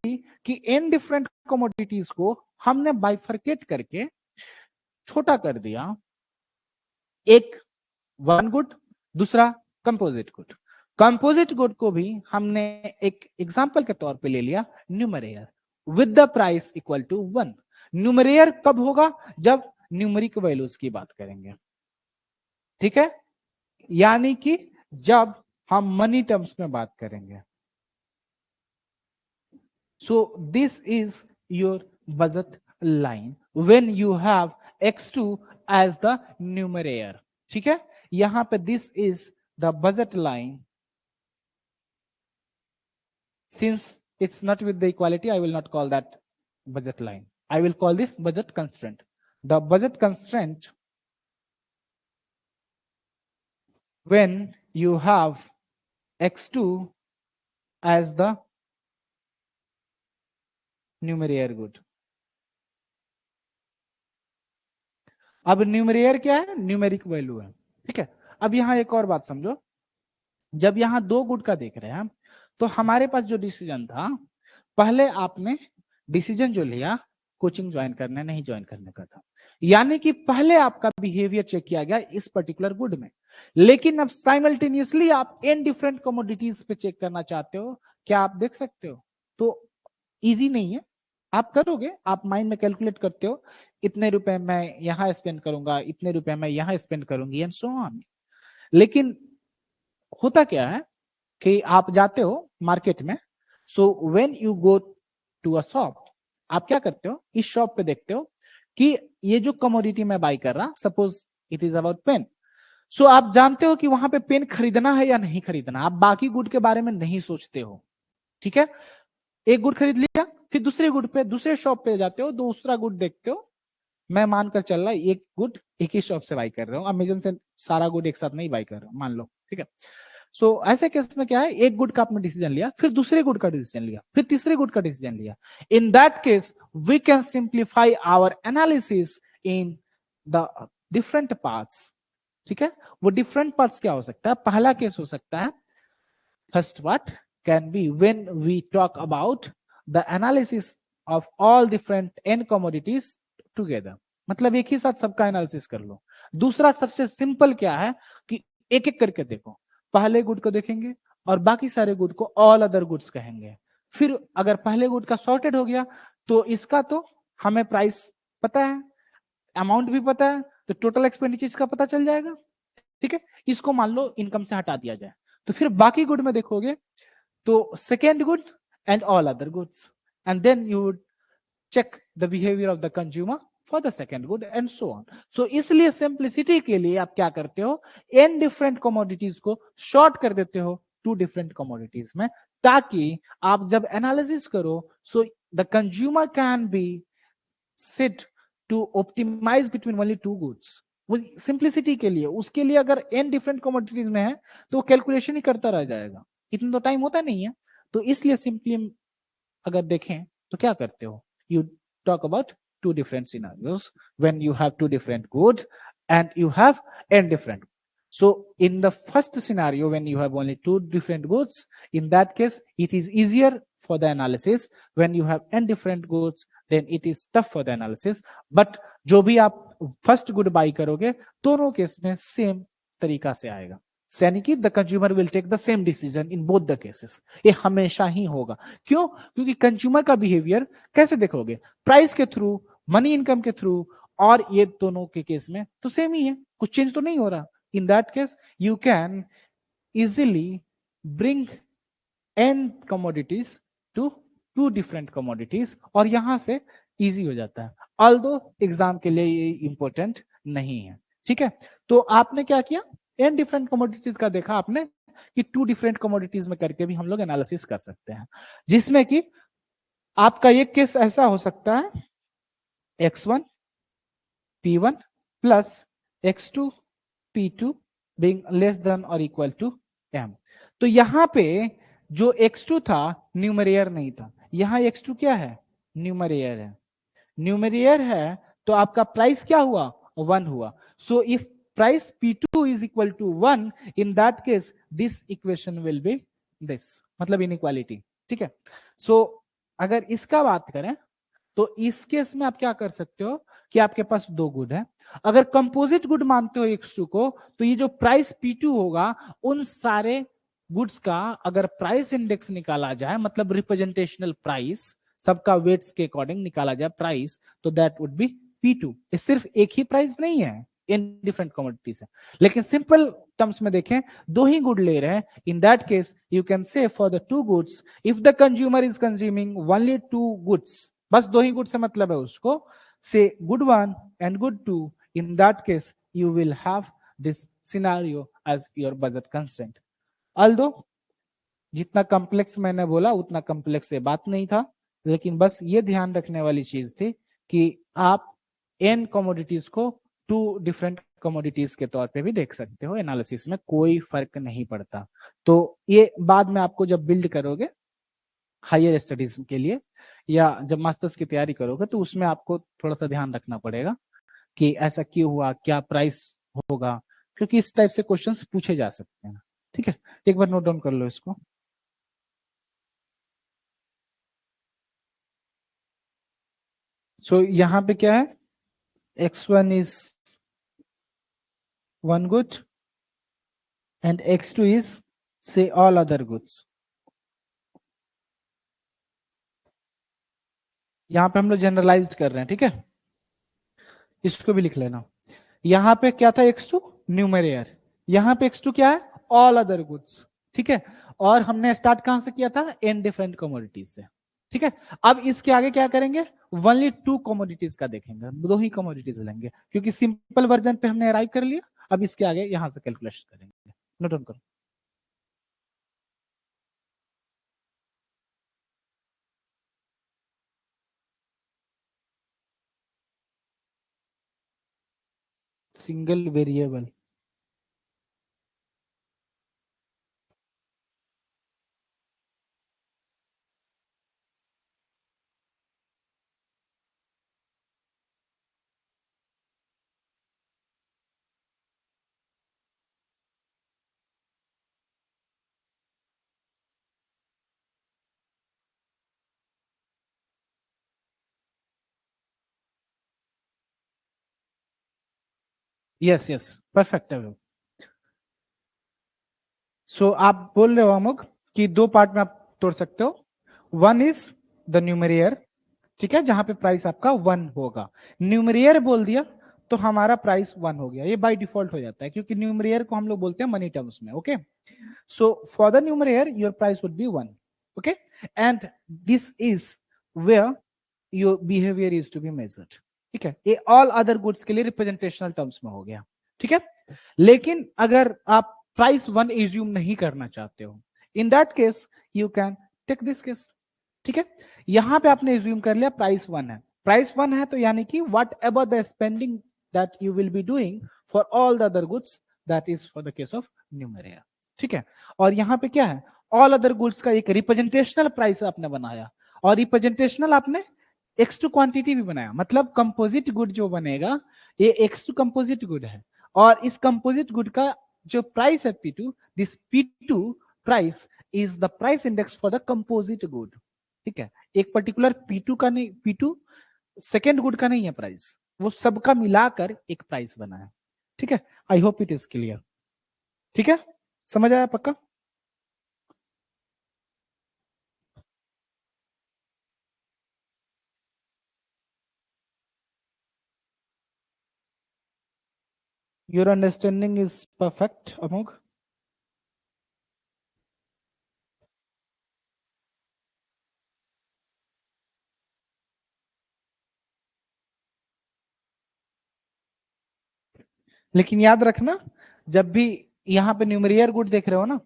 कि इन डिफरेंट कमोडिटीज को हमने बाइफरकेट करके छोटा कर दिया, एक वन गुड, दूसरा कंपोजिट गुड। कंपोजिट गुड को भी हमने एक एग्जांपल के तौर पे ले लिया, numeraire with the price equal to 1। Numeraire कब होगा? जब न्यूमेरिक वैल्यूज की बात करेंगे, ठीक है, यानी कि जब हम मनी टर्म्स में बात करेंगे। So this is your budget line when you have x2 as the numeraire, ठीक है। यहां पे this is the budget line. Since it's not with the equality, I will not call that budget line. I will call this budget constraint. The budget constraint, when you have x2 as the numerator good. अब न्यूमरेयर क्या है? Numeric value है, ठीक है। अब यहां एक और बात समझो, जब यहां दो गुड का देख रहे हैं तो हमारे पास जो डिसीजन था, पहले आपने डिसीजन जो लिया कोचिंग ज्वाइन करने नहीं ज्वाइन करने का था, यानी कि पहले आपका बिहेवियर चेक किया गया इस पर्टिकुलर गुड में, लेकिन अब साइमल्टेनियसली आप इन डिफरेंट कमोडिटीज पे चेक करना चाहते हो, क्या आप देख सकते हो? तो इजी नहीं है, आप करोगे, आप माइंड में कैलकुलेट करते हो, इतने रुपए मैं यहां स्पेंड करूंगा, इतने रुपए मैं यहां स्पेंड करूंगी एंड सो ऑन। लेकिन होता क्या है कि आप जाते हो मार्केट में, so when you go to a shop, आप क्या करते हो, इस शॉप पे देखते हो कि ये जो कमोडिटी मैं बाई कर रहा, suppose it is about pen, so आप जानते हो कि वहां पे पेन खरीदना है या नहीं खरीदना, आप बाकी गुड के बारे में नहीं सोचते हो, ठीक है। एक गुड खरीद लिया, फिर दूसरे गुड पे, दूसरे शॉप पे जाते हो, दूसरा गुड देखते हो, मैं मानकर चल रहा एक गुड एक ही शॉप से बाई कर रहा हूँ, अमेजन से सारा गुड एक साथ नहीं बाई कर रहा हूँ, मान लो, ठीक है। सो ऐसे केस में क्या है, एक गुड का आपने डिसीजन लिया, फिर दूसरे गुड का डिसीजन लिया, फिर तीसरे गुड का डिसीजन लिया। In that case we can simplify our analysis in the different parts, ठीक है। वो डिफरेंट पार्ट्स क्या हो सकता है? पहला केस हो सकता है, first part can be when we talk about the analysis of all different n commodities together, मतलब एक ही साथ सबका एनालिसिस कर लो। दूसरा सबसे सिंपल क्या है कि एक एक करके देखो, पहले गुड को देखेंगे और बाकी सारे गुड को ऑल अदर गुड्स कहेंगे। फिर अगर पहले गुड का सॉर्टेड हो गया तो इसका तो हमें प्राइस पता है, अमाउंट भी पता है, तो टोटल एक्सपेंडिचर का पता चल जाएगा, ठीक है। इसको मान लो इनकम से हटा दिया जाए, तो फिर बाकी गुड में देखोगे तो second good and all other goods, and then you would check the behaviour of the consumer for the second good and so on. So इसलिए सिंप्लिसिटी के लिए आप क्या करते हो, एन डिफरेंट कमोडिटीज को शॉर्ट कर देते हो टू डिफरेंट कमोडिटीज में, ताकि आप जब एनालिसिस करो so the consumer can be said to optimize between only two goods. वो सिंप्लिसिटी के लिए, उसके लिए अगर एन डिफरेंट कमोडिटीज में है तो कैलकुलेशन ही करता रह जाएगा, इतना तो टाइम होता नहीं है। तो इसलिए सिंपली अगर देखें तो क्या करते हो, you talk about two different scenarios when you have two different goods and you have n different. So in the first scenario, when you have only two different goods, in that case it is easier for the analysis. When you have n different goods, then it is tough for the analysis. But जो भी आप first good by करोगे दोनों case में same तरीका से आएगा, यानी कि the consumer will take the same decision in both the cases. ये हमेशा ही होगा, क्यों? क्योंकि कंज्यूमर का बिहेवियर कैसे देखोगे, प्राइस के थ्रू, मनी इनकम के थ्रू, और ये दोनों के केस में तो सेम ही है, कुछ चेंज तो नहीं हो रहा। In that case you can easily bring n commodities to two different commodities, और यहां से इजी हो जाता है, ऑल्दो एग्जाम के लिए ये इंपॉर्टेंट नहीं है, ठीक है। तो आपने क्या किया, एन डिफरेंट कमोडिटीज का देखा आपने कि टू डिफरेंट कमोडिटीज में करके भी हम लोग एनालिसिस कर सकते हैं, जिसमें कि आपका एक केस ऐसा हो सकता है x1 p1 plus x2 p2 being less than or equal to m। तो यहां पे जो x2 था न्यूमरेयर नहीं था, यहां x2 क्या है, न्यूमरेयर है। न्यूमरेयर है तो आपका प्राइस क्या हुआ, 1 हुआ। So if price P2 is equal to 1, in that case this equation will be this, मतलब inequality, ठीक है। सो अगर इसका बात करें तो इस केस में आप क्या कर सकते हो कि आपके पास दो गुड है, अगर कंपोजिट गुड मानते हो x2 को, तो ये जो प्राइस P2 होगा उन सारे गुड्स का अगर प्राइस इंडेक्स निकाला जाए, मतलब रिप्रेजेंटेशनल प्राइस, सबका वेट्स के अकॉर्डिंग निकाला जाए प्राइस, तो दैट वुड बी P2। सिर्फ एक ही प्राइस नहीं है, इन डिफरेंट कमोडिटीज है, लेकिन सिंपल टर्म्स में देखें, दो ही गुड ले रहे हैं, in that case you can say for the two goods, if the consumer is consuming only two goods, बस दो ही गुड्स से मतलब है उसको, say good one and good two, in that case you will have this scenario as your budget constraint। although जितना complex मैंने बोला उतना कॉम्प्लेक्स ये बात नहीं था, लेकिन बस ये ध्यान रखने वाली चीज थी कि आप एन कमोडिटीज को टू डिफरेंट कमोडिटीज के तौर पे भी देख सकते हो, एनालिसिस में कोई फर्क नहीं पड़ता। तो ये बाद में आपको जब बिल्ड करोगे हायर स्टडीज के लिए या जब मास्टर्स की तैयारी करोगे, तो उसमें आपको थोड़ा सा ध्यान रखना पड़ेगा कि ऐसा क्यों हुआ, क्या प्राइस होगा, क्योंकि इस टाइप से क्वेश्चंस पूछे जा सकते हैं। ठीक है, एक बार नोट डाउन कर लो इसको। सो यहां पे क्या है, x1 is one good and x2 is से ऑल अदर गुड्स। यहां पे हम लोग जनरलाइज कर रहे हैं, ठीक है, इसको भी लिख लेना। यहां पे क्या था, x2 न्यूमरेयर, यहां पे x2 क्या है, ऑल अदर गुड्स। ठीक है, और हमने स्टार्ट कहां से किया था, इन डिफरेंट कमोडिटीज से। ठीक है, अब इसके आगे क्या करेंगे, ओनली टू कमोडिटीज का देखेंगे, दो ही कमोडिटीज लेंगे, क्योंकि सिंपल वर्जन पे हमने अराइव कर लिया। अब इसके आगे यहां से कैलकुलेशन करेंगे, नोट डाउन करो। Single variable, yes yes, perfect है। सो आप बोल रहे हो अमुक कि दो पार्ट में आप तोड़ सकते हो, वन इज द न्यूमरियर, ठीक है, जहां पे प्राइस आपका वन होगा। न्यूमरियर बोल दिया तो हमारा प्राइस वन हो गया, ये बाय डिफॉल्ट हो जाता है, क्योंकि न्यूमरियर को हम लोग बोलते हैं मनी टर्म्स में। Okay, so for the numeraire your price would be one. Okay, and this is where your behaviour is to be measured. ठीक है, ये ऑल अदर गुड्स के लिए रिप्रेजेंटेशनल टर्म्स में हो गया। ठीक है, लेकिन अगर आप प्राइस वन एज्यूम नहीं करना चाहते हो, in that case you can take this case. ठीक है, यहां पे आपने एज्यूम कर लिया प्राइस वन है, प्राइस वन है, तो यानी कि whatever the spending that you will be doing for all the other goods, that is for the case of numeraire. ठीक है, और यहां पे क्या है, ऑल अदर गुड्स का एक रिप्रेजेंटेशनल प्राइस आपने बनाया, और रिप्रेजेंटेशनल आपने एक्स टू क्वांटिटी भी बनाया, मतलब कंपोजिट गुड जो बनेगा ये एक्स टू कंपोजिट गुड है, और इस कंपोजिट गुड का जो प्राइस है P2, this P2 price is the price index for the composite good. ठीक है, एक पर्टिकुलर P2 का नहीं, P2 सेकेंड गुड का नहीं है प्राइस, वो सबका मिलाकर एक प्राइस बना है। ठीक है, I hope it is clear. ठीक है, समझ आया पक्का। योर अंडरस्टैंडिंग इज परफेक्ट अमोघ। लेकिन याद रखना, जब भी यहाँ पे न्यूमरियर गुड देख रहे हो ना,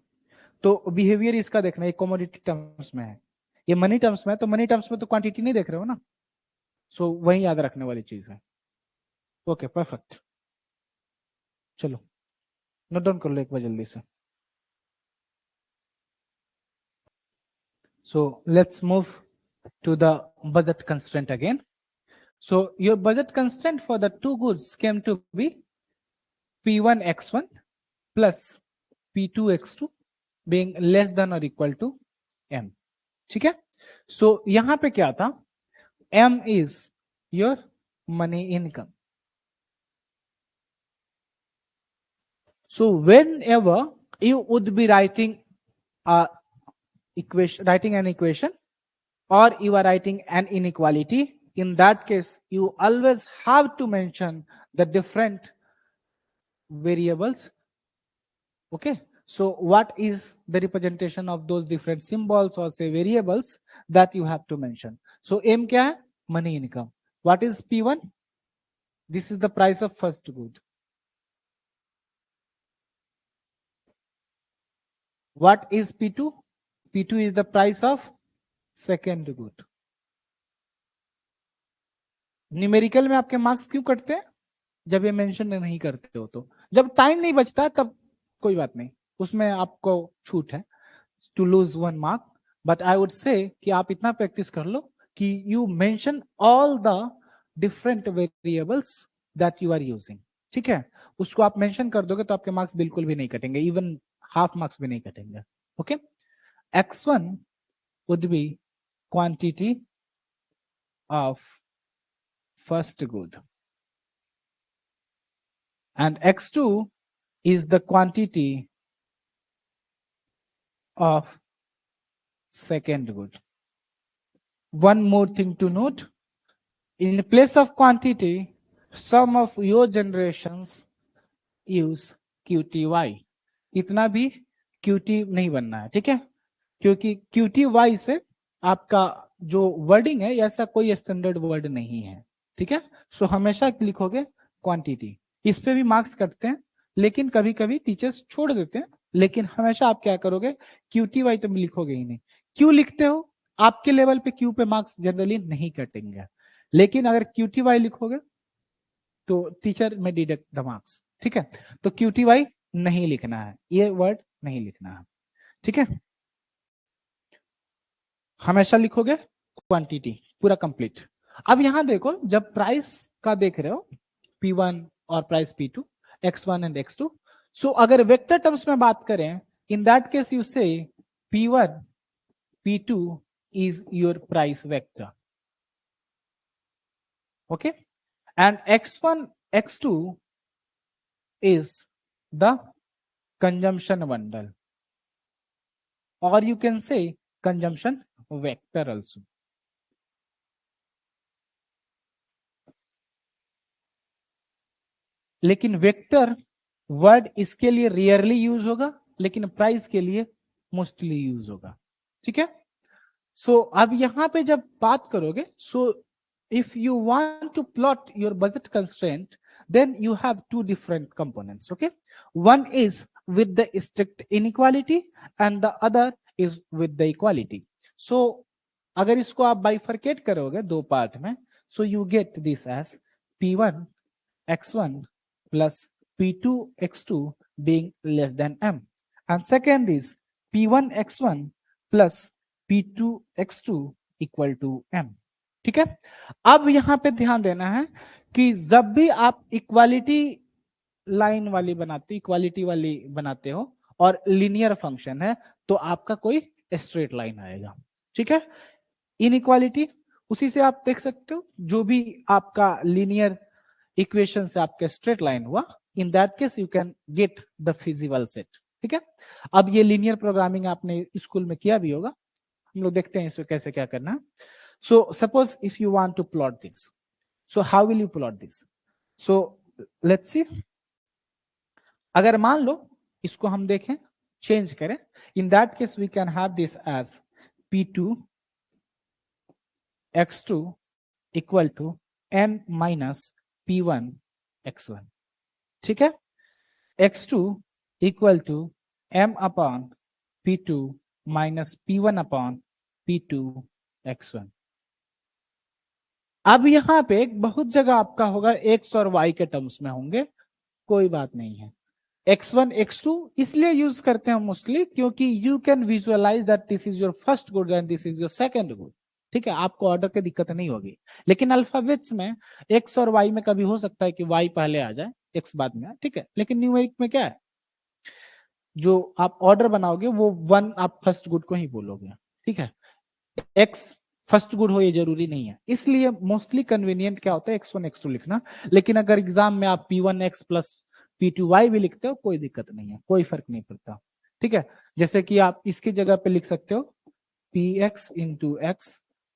तो बिहेवियर इसका देखना, ये कमोडिटी टर्म्स में है, ये मनी टर्म्स में है, तो मनी टर्म्स में तो क्वांटिटी नहीं देख रहे हो ना, सो वही याद रखने वाली चीज है। ओके परफेक्ट, चलो नोट डाउन कर लो एक बार जल्दी से। So let's move to the budget constraint again. So your budget constraint for the two goods came to be P1 x1 plus P2 x2 being less than or equal to M। ठीक है, सो यहां पे क्या था, M is your money income. So whenever you would be writing equation, writing an equation, or you are writing an inequality, in that case you always have to mention the different variables. Okay, so what is the representation of those different symbols or say variables that you have to mention? So M kya hai? Money income. What is P1? This is the price of first good. What is P2? P2 is the price of second good. Numerical में आपके marks क्यों कटते हैं? जब ये mention नहीं करते हो तो, जब टाइम नहीं बचता तब कोई बात नहीं, उसमें आपको छूट है to lose 1 mark, but I would say कि आप इतना प्रैक्टिस कर लो कि you mention all the different variables that you are using. ठीक है, उसको आप मेंशन कर दोगे तो आपके मार्क्स बिल्कुल भी नहीं कटेंगे, इवन हाफ मार्क्स भी नहीं कटेंगे. Okay, x1 would be quantity of first good and x2 is the quantity of second good. One more thing to note, in place of quantity, some of your generations use QTY. इतना भी QT नहीं बनना है, ठीक है, क्योंकि QTY से आपका जो वर्डिंग है ऐसा कोई स्टैंडर्ड वर्ड नहीं है. ठीक है, सो हमेशा लिखोगे क्वांटिटी. इस पे भी मार्क्स कटते हैं, लेकिन कभी कभी टीचर्स छोड़ देते हैं, लेकिन हमेशा आप क्या करोगे, QTY तो लिखोगे ही नहीं. क्यों लिखते हो? आपके लेवल पे क्यू पे मार्क्स जनरली नहीं कटेंगे, लेकिन अगर QTY लिखोगे तो टीचर में डिडक्ट द मार्क्स. ठीक है, तो QTY नहीं लिखना है, ये वर्ड नहीं लिखना है. ठीक है, हमेशा लिखोगे क्वांटिटी पूरा कंप्लीट. अब यहां देखो, जब प्राइस का देख रहे हो P1 और price P2, X1 and X2, सो अगर वेक्टर टर्म्स में बात करें, इन दैट केस यू से P1 P2 is your price vector. Okay, and X1 X2 is the consumption bundle, or you can say consumption vector also. लेकिन vector word इसके लिए rarely use होगा, लेकिन प्राइस के लिए मोस्टली यूज होगा. ठीक है, सो अब यहां पे जब बात करोगे, सो if you want to plot your budget constraint, then you have two different components. Okay, one is with the strict inequality and the other is with the equality. So अगर इसको आप bifurcate करोगे दो पार्ट में, so you get this as P1 X1 plus P2 X2 being less than M, and second is P1 X1 plus P2 X2 equal to M. ठीक है, अब यहां पे ध्यान देना है कि जब भी आप इक्वालिटी लाइन वाली बनाते, इक्वालिटी वाली बनाते हो और लीनियर फंक्शन है, तो आपका कोई स्ट्रेट लाइन आएगा. ठीक है, इनइक्वालिटी उसी से आप देख सकते हो, जो भी आपका लीनियर इक्वेशन से आपका स्ट्रेट लाइन हुआ, इन that case you can get the feasible set. ठीक है, अब ये लीनियर प्रोग्रामिंग आपने स्कूल में किया भी होगा, हम लोग देखते हैं इसमें कैसे क्या करना. So suppose if you want to plot this, so how will you plot this? So let's see, अगर मान लो इसको हम देखें, चेंज करें, in that case we can have this as P2 X2 equal to M minus P1 X1. ठीक है, X2 equal to M upon P2 minus P1 upon P2 X1. अब यहां पे बहुत जगह आपका होगा x और y के टर्म्स में होंगे, कोई बात नहीं है. x1 x2 इसलिए यूज करते हैं मोस्टली क्योंकि you can visualize that this is your first good and this is your second good. ठीक है, आपको ऑर्डर की दिक्कत नहीं होगी, लेकिन अल्फाबेट्स में x और y में कभी हो सकता है कि y पहले आ जाए, x बाद में. ठीक है, लेकिन न्यूमेरिक में क्या है, जो आप ऑर्डर बनाओगे वो 1 आप फर्स्ट गुड को ही बोलोगे. ठीक है, x फर्स्ट गुड हो ये जरूरी नहीं है, इसलिए मोस्टली कन्वीनियंट क्या होता है x1 x2 लिखना. लेकिन अगर एग्जाम में आप P1x प्लस P2y भी लिखते हो, कोई दिक्कत नहीं है, कोई फर्क नहीं पड़ता. ठीक है, जैसे कि आप इसकी जगह पे लिख सकते हो P x into x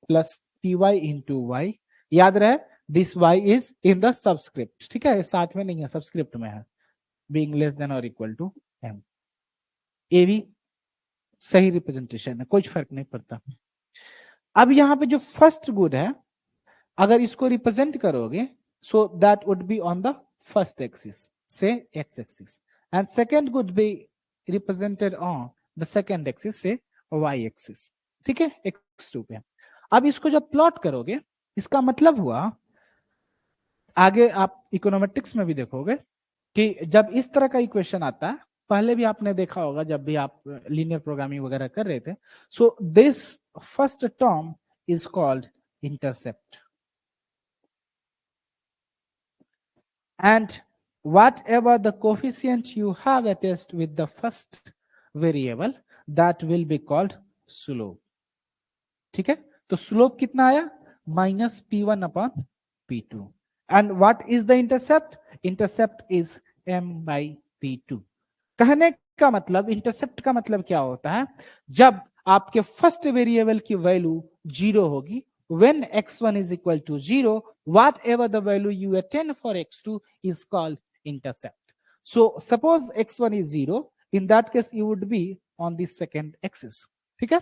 plus P y into y, याद रहे this y is in the subscript, ठीक है, साथ में नहीं है, सबस्क्रिप्ट में है, being less than or equal to M. ये भी सही रिप्रेजेंटेशन है, कोई फर्क नहीं पड़ता। अब यहां पे जो फर्स्ट गुड है, अगर इसको रिप्रेजेंट करोगे so that would be on the first axis say X axis, and second would be represented on the second axis say Y axis, ठीक है, x2 पे। अब इसको जब प्लॉट करोगे, इसका मतलब हुआ, आगे आप इकोनोमेट्रिक्स में भी देखोगे कि जब इस तरह का इक्वेशन आता है, पहले भी आपने देखा होगा जब भी आप लीनियर प्रोग्रामिंग वगैरह कर रहे थे, so this first term is called intercept, and whatever the coefficient you have attached with the first variable, that will be called slope, ठीक है। तो स्लोप कितना आया, minus p1 upon p2, and what is the intercept, intercept is m by p2। कहने का मतलब, intercept का मतलब क्या होता है, जब आपके फर्स्ट वेरिएबल की वैल्यू जीरो होगी, when x1 is equal to 0, whatever the value you attain for x2 is called intercept. So suppose x1 is 0, in that case you would be on the second axis, ठीक है।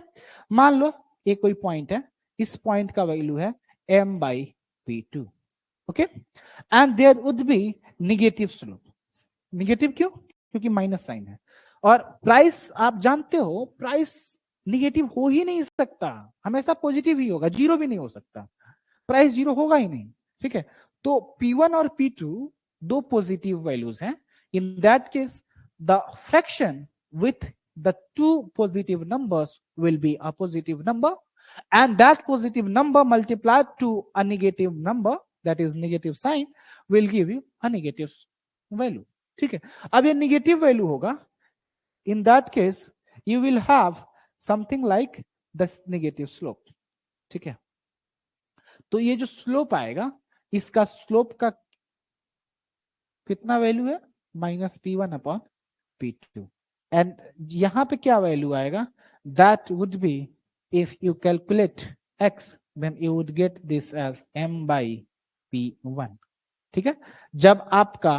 मान लो ये कोई point है, इस point का value है m by p2, okay, and there would be negative slope. Negative क्यों, क्योंकि माइनस साइन है, और प्राइस आप जानते हो, प्राइस निगेटिव हो ही नहीं सकता, हमेशा पॉजिटिव ही होगा, जीरो भी नहीं हो सकता, प्राइस जीरो होगा ही नहीं, ठीक है। तो P1 और P2 दो पॉजिटिव वैल्यूज हैं, in that case the fraction with the two positive numbers will be a positive number, and that positive number multiplied to a negative number, that is negative sign, will give you a negative value, ठीक है। अब ये negative value होगा, in that case you will have something like the negative slope, ठीक है। तो ये जो स्लोप आएगा, इसका स्लोप का कितना वैल्यू है, minus p1 upon p2, and यहां पे क्या वैल्यू आएगा, that would be, if you calculate x then you would get this as m by p1, ठीक है। जब आपका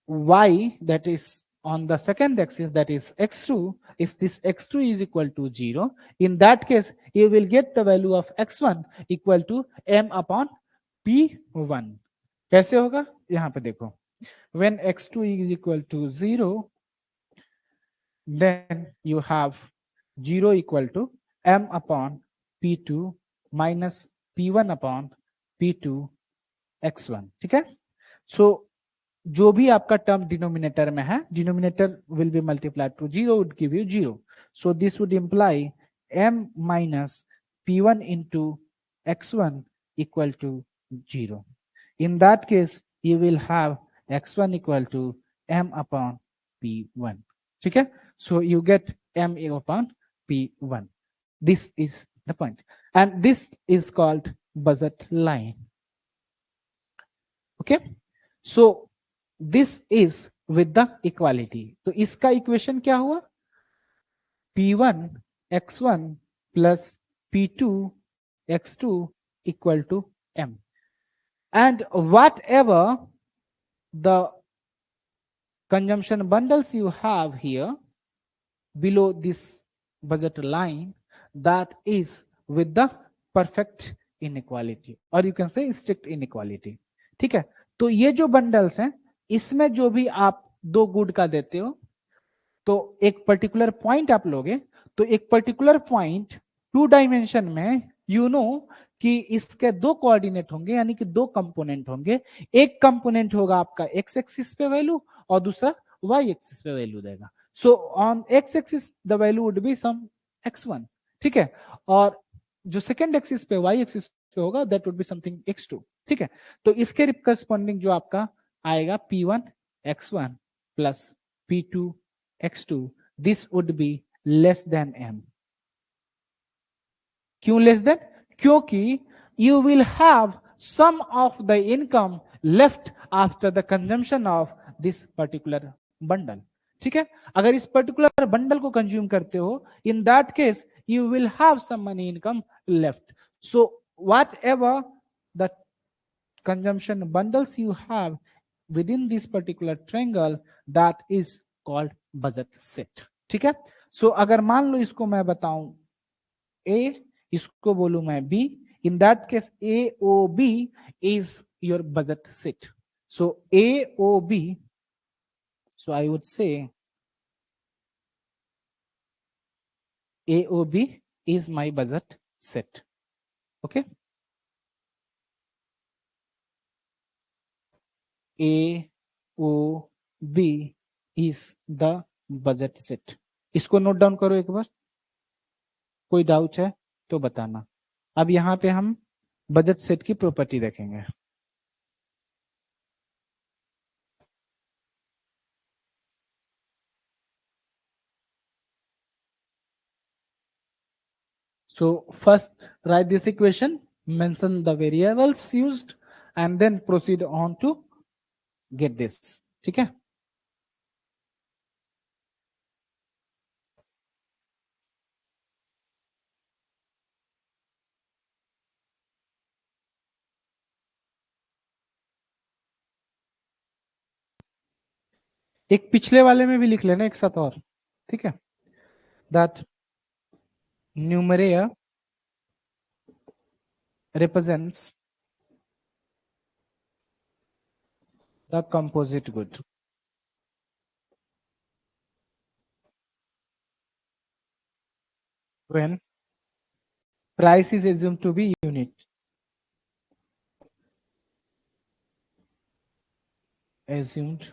y that is on the second axis, that is x2, if this x2 is equal to 0, in that case you will get the value of x1 equal to m upon p1। कैसे होगा, यहां पे देखो, when x2 is equal to 0, then you have 0 equal to m upon p2 minus p1 upon p2 x1, ठीक है। सो जो भी आपका टर्म डिनोमिनेटर में है, denominator will be multiplied to 0 would give you 0, so this would imply m minus p1 into x1 equal to 0। in that case you will have x1 equal to m upon p1, ठीक है। so you get m upon p1, this is the point, and this is called budget line, okay। so this is with the equality, तो इसका equation क्या हुआ, p1 x1 plus p2 x2 equal to m, and whatever the consumption bundles you have here below this budget line, that is with the perfect inequality, or you can say strict inequality, ठीक है। तो ये जो bundles हैं, इसमें जो भी आप दो गुड का देते हो, तो एक पर्टिकुलर पॉइंट आप लोगे, तो एक पर्टिकुलर पॉइंट टू डायमेंशन में यू नो कि इसके दो कोऑर्डिनेट होंगे, यानी कि दो कंपोनेंट होंगे, एक कंपोनेंट होगा आपका एक्स एक्सिस पे वैल्यू और दूसरा वाई एक्सिस पे वैल्यू देगा। So on x axis the value would be some x1, ठीक है, और जो सेकेंड एक्सिस पे वाई एक्सिस पे होगा that would be something x2, ठीक है। तो इसके करस्पॉन्डिंग जो आपका आएगा p1 x1 plus p2 x2, this would be less than m। क्यों लेस देन, क्योंकि you will have some of the income left after the consumption of this particular bundle, ठीक है, अगर इस पर्टिकुलर बंडल को कंज्यूम करते हो, in that case you will have some money income left. So whatever the consumption bundles you have within this particular triangle, that is called budget set. ठीक है, सो अगर मान लो इसको मैं बताऊं A, इसको बोलूं मैं B, in that case AOB is your budget set. So AOB, so I would say AOB is my budget set. Okay, AOB is the budget set. इसको नोट डाउन करो एक बार, कोई डाउट है तो बताना. अब यहां पे हम बजट सेट की प्रॉपर्टी देखेंगे. So first write this equation, mention the variables used and then proceed on to get this. ठीक है, एक पिछले वाले में भी लिख लेना एक साथ और. ठीक है, that numerator represents the composite good. When price is assumed to be unit, assumed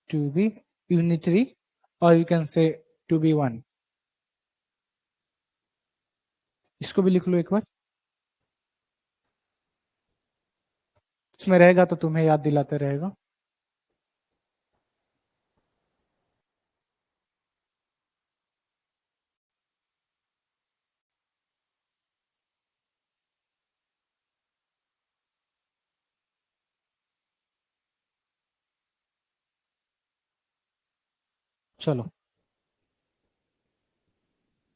to be unitary, or you can say to be one. इसको भी लिख लो एक बार, उसमें रहेगा तो तुम्हें याद दिलाते रहेगा. चलो,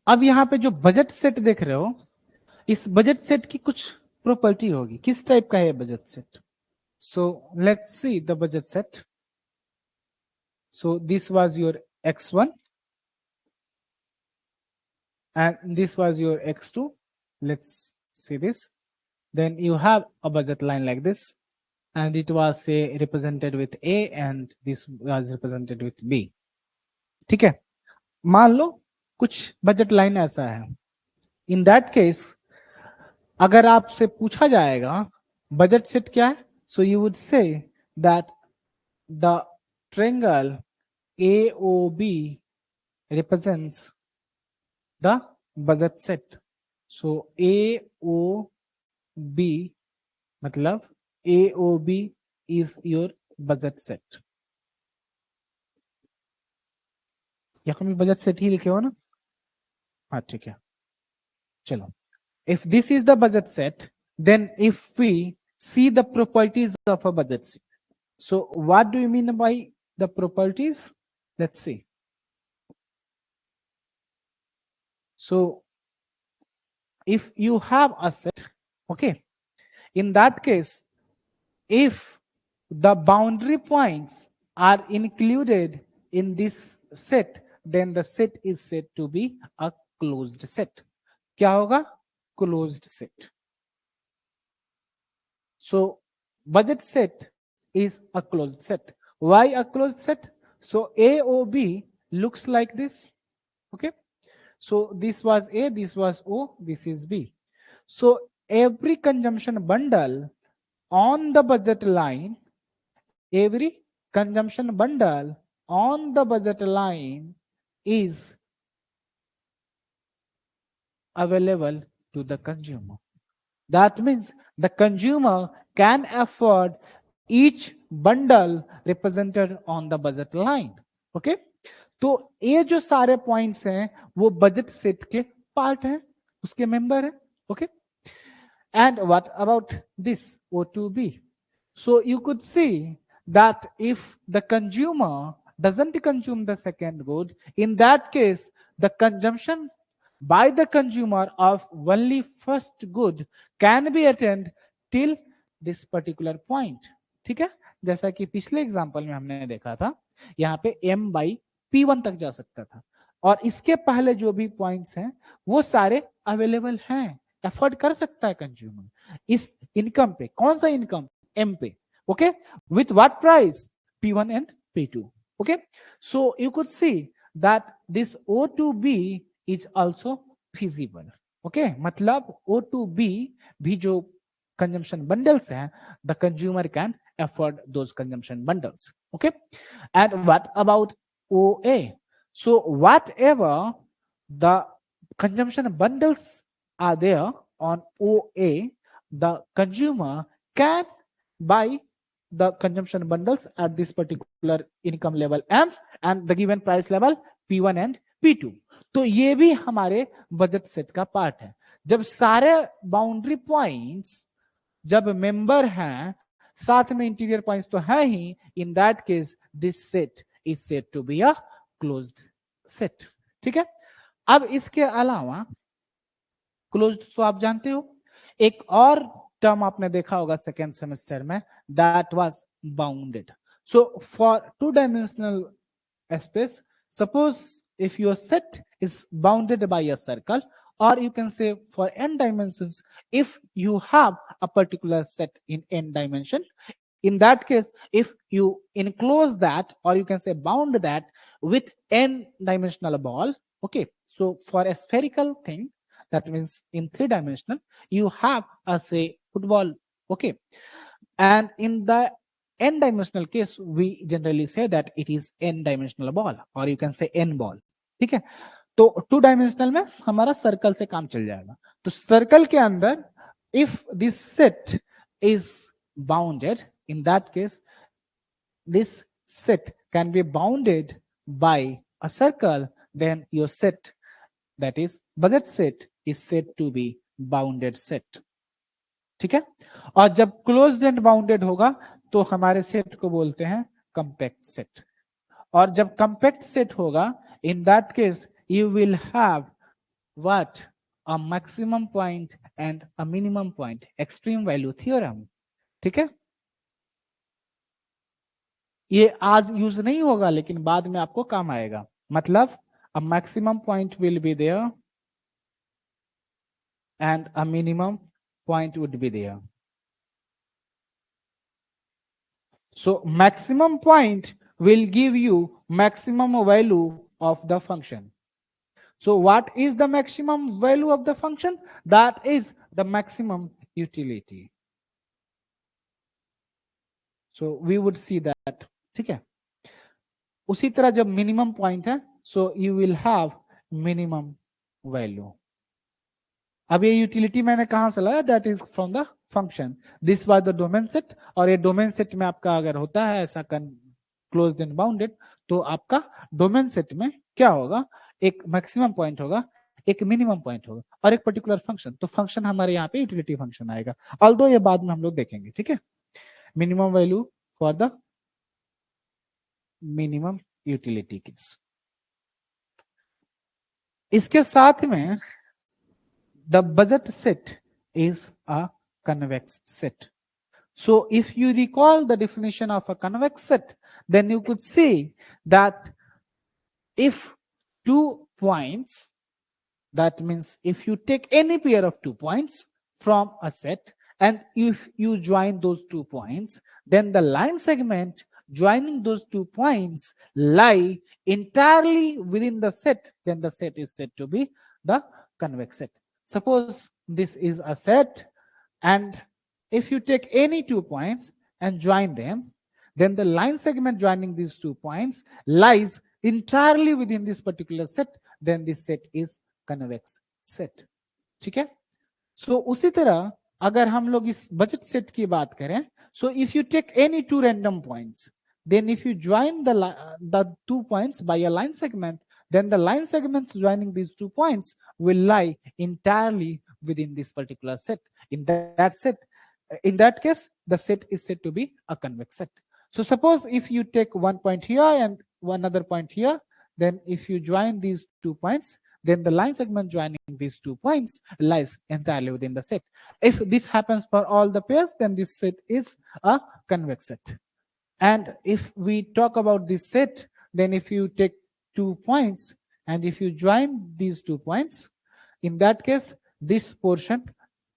अब यहां पे जो बजट सेट देख रहे हो, इस बजट सेट की कुछ प्रॉपर्टी होगी. किस टाइप का है budget set? So let's see the budget set. So this was your x1 and this was your x2. Let's see this. Then you have a budget line like this, and it was say represented with A and this was represented with B. ठीक है, मान लो कुछ budget line ऐसा है. In that case अगर आपसे पूछा जाएगा बजट सेट क्या है, so you would say that the triangle AOB represents the budget set. So AOB मतलब AOB is your budget set. यहाँ भी बजट सेट ही लिखे हो ना? हाँ ठीक है, चलो. If this is the budget set, then if we see the properties of a budget set, so what do you mean by the properties? Let's see. So if you have a set, okay, in that case, if the boundary points are included in this set, then the set is said to be a closed set. क्या होगा? Closed set. So budget set is a closed set. Why a closed set? So AOB looks like this. Okay, so this was A, this was O, this is B. So every consumption bundle on the budget line, every consumption bundle on the budget line is available to the consumer. That means the consumer can afford each bundle represented on the budget line. Okay, तो ये जो सारे points हैं वो budget set के part हैं, उसके member हैं. Okay, and what about this O2B? So you could see that if the consumer doesn't consume the second good, in that case the consumption by the consumer of only first good can be attained till this particular point. ठीक है, जैसा कि पिछले example में हमने देखा था, यहाँ पे m by p1 तक जा सकता था, और इसके पहले जो भी पॉइंट्स हैं वो सारे अवेलेबल हैं, एफोर्ड कर सकता है कंज्यूमर इस इनकम पे। कौन सा इनकम? m पे। Okay, with what price? p1 and p2। Okay, so you could see that this O2B is also feasible. Okay, मतलब O2B भी जो consumption bundles हैं, the consumer can afford those consumption bundles. Okay, and what about OA? So whatever the consumption bundles are there on OA, the consumer can buy the consumption bundles at this particular income level M and the given price level P1 and P2। तो ये भी हमारे budget set का part है। जब सारे boundary points जब member हैं, साथ में इंटीरियर पॉइंट्स तो है ही, in that case this set is said to be a closed set. ठीक है, अब इसके अलावा क्लोज्ड तो आप जानते हो, एक और टर्म आपने देखा होगा सेकेंड सेमेस्टर में, that was bounded. So for to dimensional space, suppose if your set is bounded by a circle, or you can say for n dimensions, if you have a particular set in n dimension, in that case if you enclose that, or you can say bound that with n dimensional ball, okay, so for a spherical thing, that means in 3-dimensional you have a say football, okay, and in the n dimensional case we generally say that it is n dimensional ball, or you can say n ball। ठीक है, तो 2 dimensional में हमारा circle से काम चल जाएगा। तो सर्कल के अंदर if this set is bounded, in that case this set can be bounded by a circle, then your set that is budget set is said to be bounded set. ठीक है, और जब क्लोज्ड एंड बाउंडेड होगा तो हमारे set को बोलते हैं कंपैक्ट सेट। और जब कंपैक्ट सेट होगा, in that case you will have what? A maximum point and a minimum point, extreme value theorem। ठीक है, ये आज यूज नहीं होगा लेकिन बाद में आपको काम आएगा। मतलब a maximum point will be there and a minimum point would be there। So maximum point will give you maximum value of the function। So what is the maximum value of the function? That is the maximum utility। So we would see that। ठीक है, उसी तरह जब minimum point है, so you will have minimum value। अब ये utility मैंने कहां से लाया? That is from the function. This was the domain set, और ये डोमेन सेट में आपका अगर होता है ऐसा क्लोज्ड एंड बाउंडेड, तो आपका डोमेन सेट में क्या होगा? एक मैक्सिमम पॉइंट होगा, एक मिनिमम पॉइंट होगा, और एक पर्टिकुलर फंक्शन। तो फंक्शन हमारे यहाँ पे यूटिलिटी फंक्शन आएगा, ऑल्दो ये बाद में हम लोग देखेंगे। ठीक है, minimum value for the minimum utility case. इसके साथ में the budget set is a convex set। So if you recall the definition of a convex set, then you could see that if 2 points, that means if you take any pair of 2 points from a set and if you join those 2 points, then the line segment joining those 2 points lie entirely within the set, then the set is said to be the convex set। Suppose this is a set, and if you take any 2 points and join them, then the line segment joining these 2 points lies entirely within this particular set, then this set is convex set। ठीक है, सो उसी तरह अगर हम लोग इस budget set की बात करें, so if you take any 2 random points, then if you join the 2 points by a line segment, then the line segments joining these 2 points will lie entirely within this particular set। In that set, in that case, the set is said to be a convex set। So suppose if you take 1 point here and one other point here, then if you join these 2 points, then the line segment joining these 2 points lies entirely within the set. If this happens for all the pairs, then this set is a convex set. And if we talk about this set, then if you take 2 points and if you join these 2 points, in that case, this portion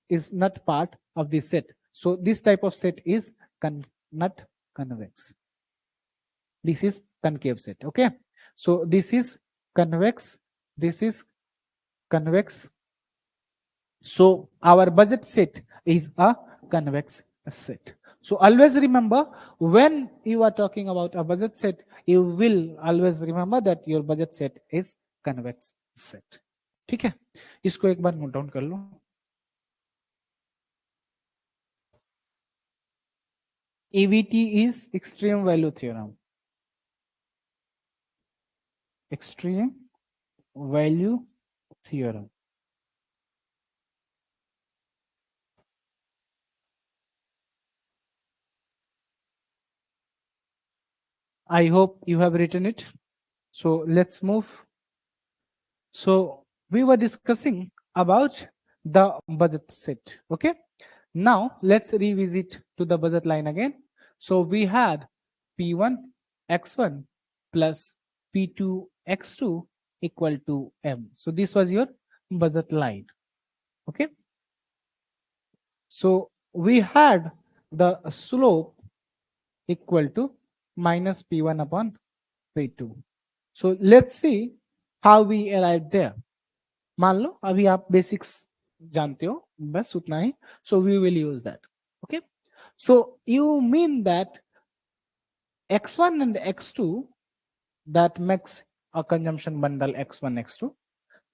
is not part of this set. So this type of set is not convex. This is concave set. Okay. So this is convex. This is convex. So our budget set is a convex set. So always remember, when you are talking about a budget set, you will always remember that your budget set is convex set. ठीक है, इसको एक बार note down कर लो. EVT is extreme value theorem. Extreme value theorem. I hope you have written it. So let's move. So we were discussing about the budget set. Okay. Now let's revisit to the budget line again. So we had P1 X1 plus P2 X2 equal to M. So this was your budget line. Okay. So we had the slope equal to minus P1 upon P2. So let's see how we arrived there. मान लो अभी आप basics जानते हो, बस उतना ही. So we will use that. Okay. So you mean that X1 and X2, that makes a consumption bundle X1 X2.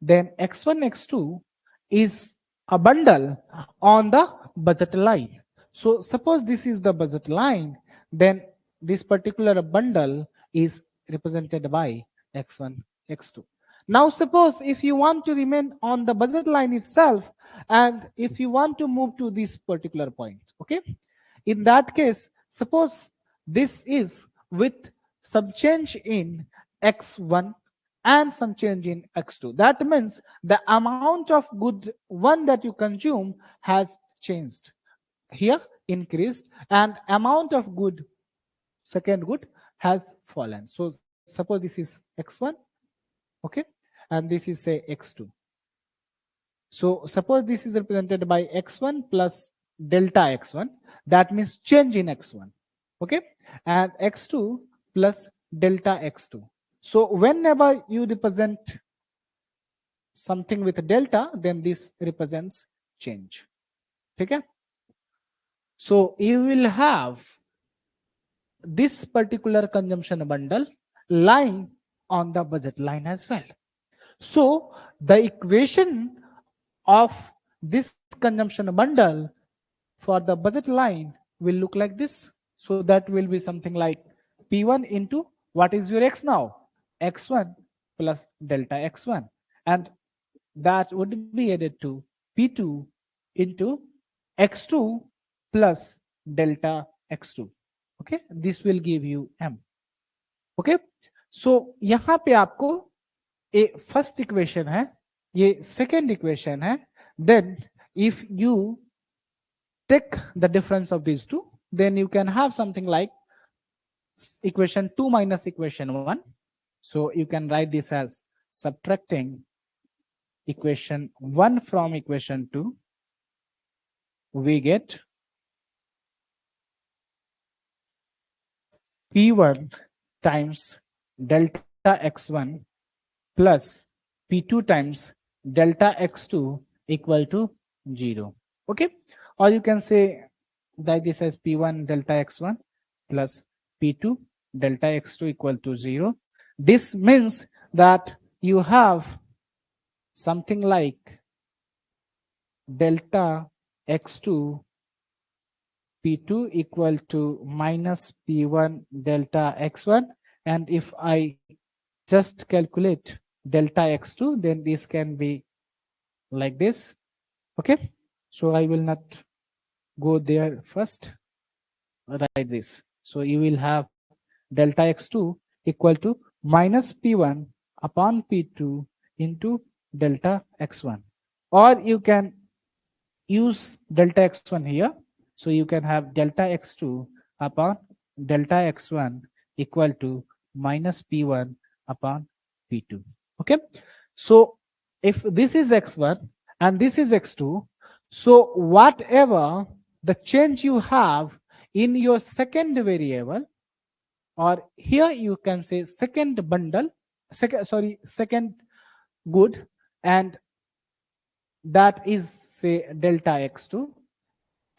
Then X1 X2 is a bundle on the budget line. So suppose this is the budget line, then this particular bundle is represented by X1 X2. Now suppose if you want to remain on the budget line itself, and if you want to move to this particular point, okay, in that case, suppose this is with some change in X1 and some change in X2. That means the amount of good one that you consume has changed. Here increased, and amount of good, second good, has fallen. So suppose this is X1, okay, and this is say X2. So suppose this is represented by X1 plus delta X1, that means change in X1, okay, and X2 plus delta X2. So whenever you represent something with delta, then this represents change. Okay. So you will have this particular consumption bundle lying on the budget line as well. So the equation of this consumption bundle for the budget line will look like this. So that will be something like P1 into what is your X now? X1 plus delta X1. And that would be added to P2 into X2 plus delta X2. Okay, this will give you M. Okay, so यहाँ पे आपको ये first equation है, ये second equation है. Then if you take the difference of these two, then you can have something like equation 2 minus equation 1. So you can write this as subtracting equation 1 from equation 2, we get P1 times delta X1 plus P2 times delta X2 equal to 0. Okay. Or you can say that this as P1 delta X1 plus P2 delta X2 equal to 0. This means that you have something like delta X2 P2 equal to minus P1 delta X1. And if I just calculate delta X2, then this can be like this. Okay. So I will not go there first. Write this. So you will have delta X2 equal to minus P1 upon P2 into delta X1. Or you can use delta X1 here. So you can have delta X2 upon delta X1 equal to minus P1 upon P2. Okay. So if this is X1 and this is X2, so whatever the change you have in your second variable, or here you can say second bundle, second good, and that is say delta X2.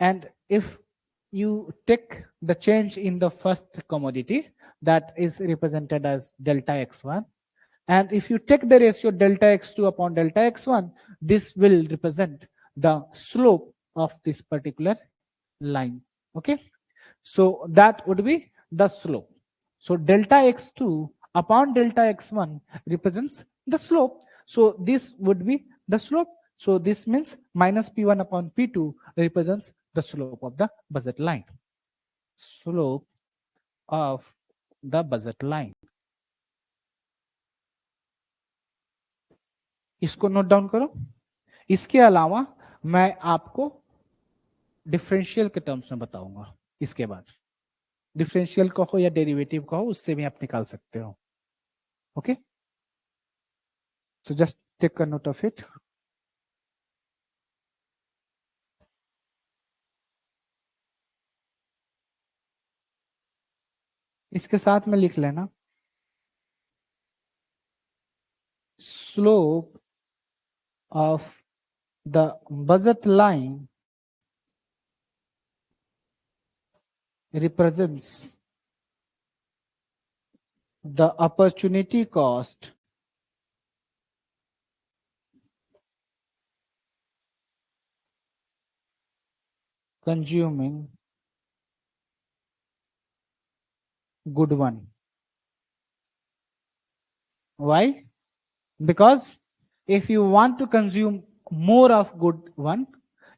And if you take the change in the first commodity, that is represented as delta X1. And if you take the ratio delta X2 upon delta X1, this will represent the slope of this particular line. Okay. So that would be the slope. So delta X2 upon delta X1 represents the slope. So this would be the slope. So this means minus P1 upon P2 represents the slope of the budget line. Slope of the budget line. इसको note down करो. इसके अलावा मैं आपको differential के terms में बताऊंगा. इसके बाद डिफरेंशियल कहो या डेरिवेटिव कहो, उससे भी आप निकाल सकते हो. Okay, so just take a note of it. इसके साथ में लिख लेना slope of the budget line represents the opportunity cost consuming good one. Why? Because if you want to consume more of good one,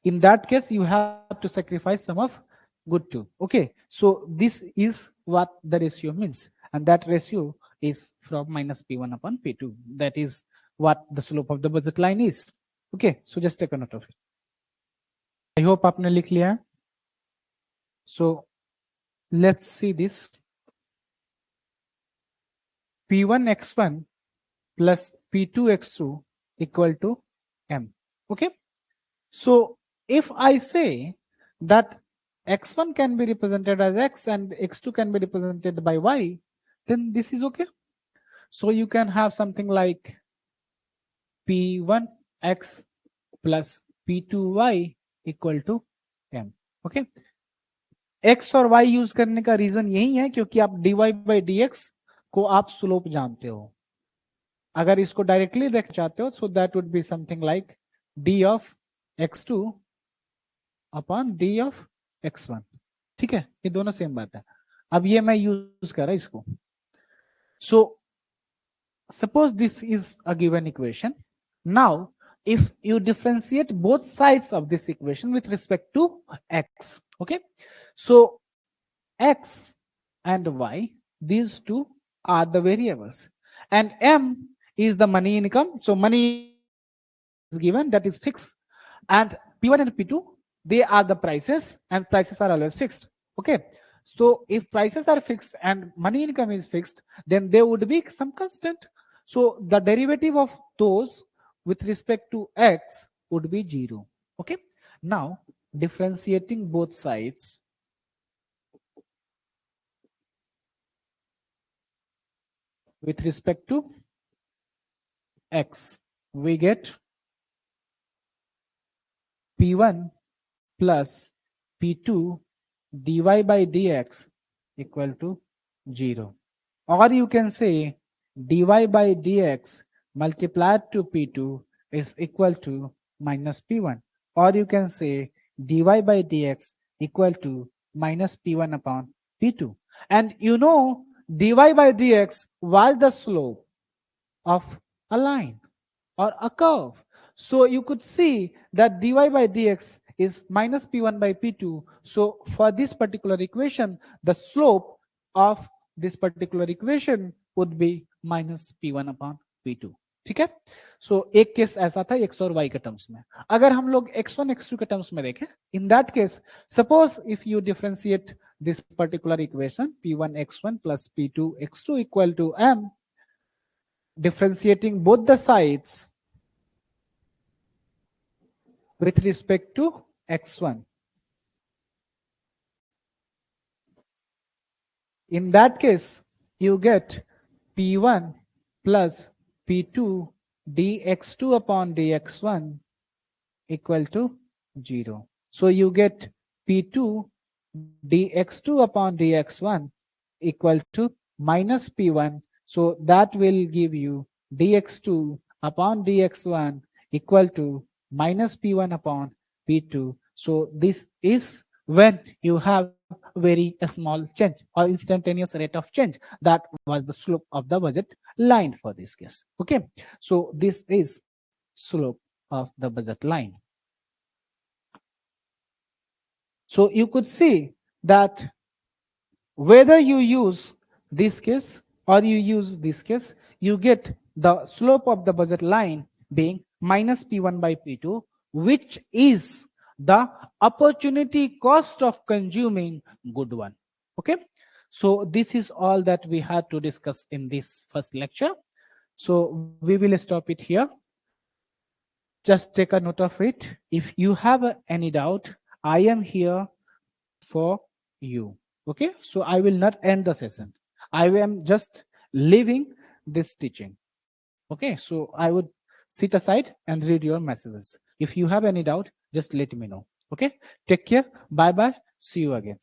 in that case you have to sacrifice some of good two. Okay, so this is what the ratio means, and that ratio is from minus P1 upon P2. That is what the slope of the budget line is. Okay, so just take a note of it. I hope आपने लिख लिया. So let's see this. P1 X1 plus P2 X2 equal to M. Okay, so if I say that X1 can be represented as X and X2 can be represented by Y, then this is okay. So you can have something like P1X plus P2Y equal to M. Okay, X और Y use करने का reason यही है क्योंकि आप dy by dx को आप slope जानते हो. अगर इसको डायरेक्टली देख चाहते हो, सो that would be something like d of x2 upon d of x1. ठीक है, ये दोनों सेम बात है. अब ये मैं यूज कर रहा इसको. So suppose this is a given equation. Now if you differentiate both sides of this equation with respect to x, okay, so x and y, these two are the variables, and m is the money income. So money is given, that is fixed, and P1 and P2, they are the prices, and prices are always fixed. Okay, so if prices are fixed and money income is fixed, then there would be some constant. So the derivative of those with respect to x would be 0. Okay, now differentiating both sides, with respect to x, we get P1 plus P2 dy by dx equal to 0. Or you can say dy by dx multiplied to P2 is equal to minus P1. Or you can say dy by dx equal to minus P1 upon P2. And you know dy by dx was the slope of a line or a curve. So you could see that dy by dx is minus P1 by P2. So for this particular equation, the slope of this particular equation would be minus p1 upon p2. ठीक है. सो एक case ऐसा था x और y के terms में. अगर हम लोग x1 x2 के टर्म्स में देखें, इन that case suppose if you differentiate this particular equation p1 x1 plus p2 x2 equal to m, differentiating both the sides with respect to x1. In that case, you get p1 plus p2 dx2 upon dx1 equal to 0. So you get p2 dx2 upon dx1 equal to minus p1. So that will give you dx2 upon dx1 equal to minus p1 upon p2. So this is when you have very small change or instantaneous rate of change. That was the slope of the budget line for this case. Okay, so this is slope of the budget line. So you could see that whether you use this case or you use this case, you get the slope of the budget line being minus p1 by p2, which is the opportunity cost of consuming good one. Okay, so this is all that we had to discuss in this first lecture. So we will stop it here. Just take a note of it. If you have any doubt, I am here for you. Okay, so I will not end the session. I am just leaving this teaching. Okay, so I would sit aside and read your messages. If you have any doubt, just let me know. Okay, take care. Bye bye. See you again.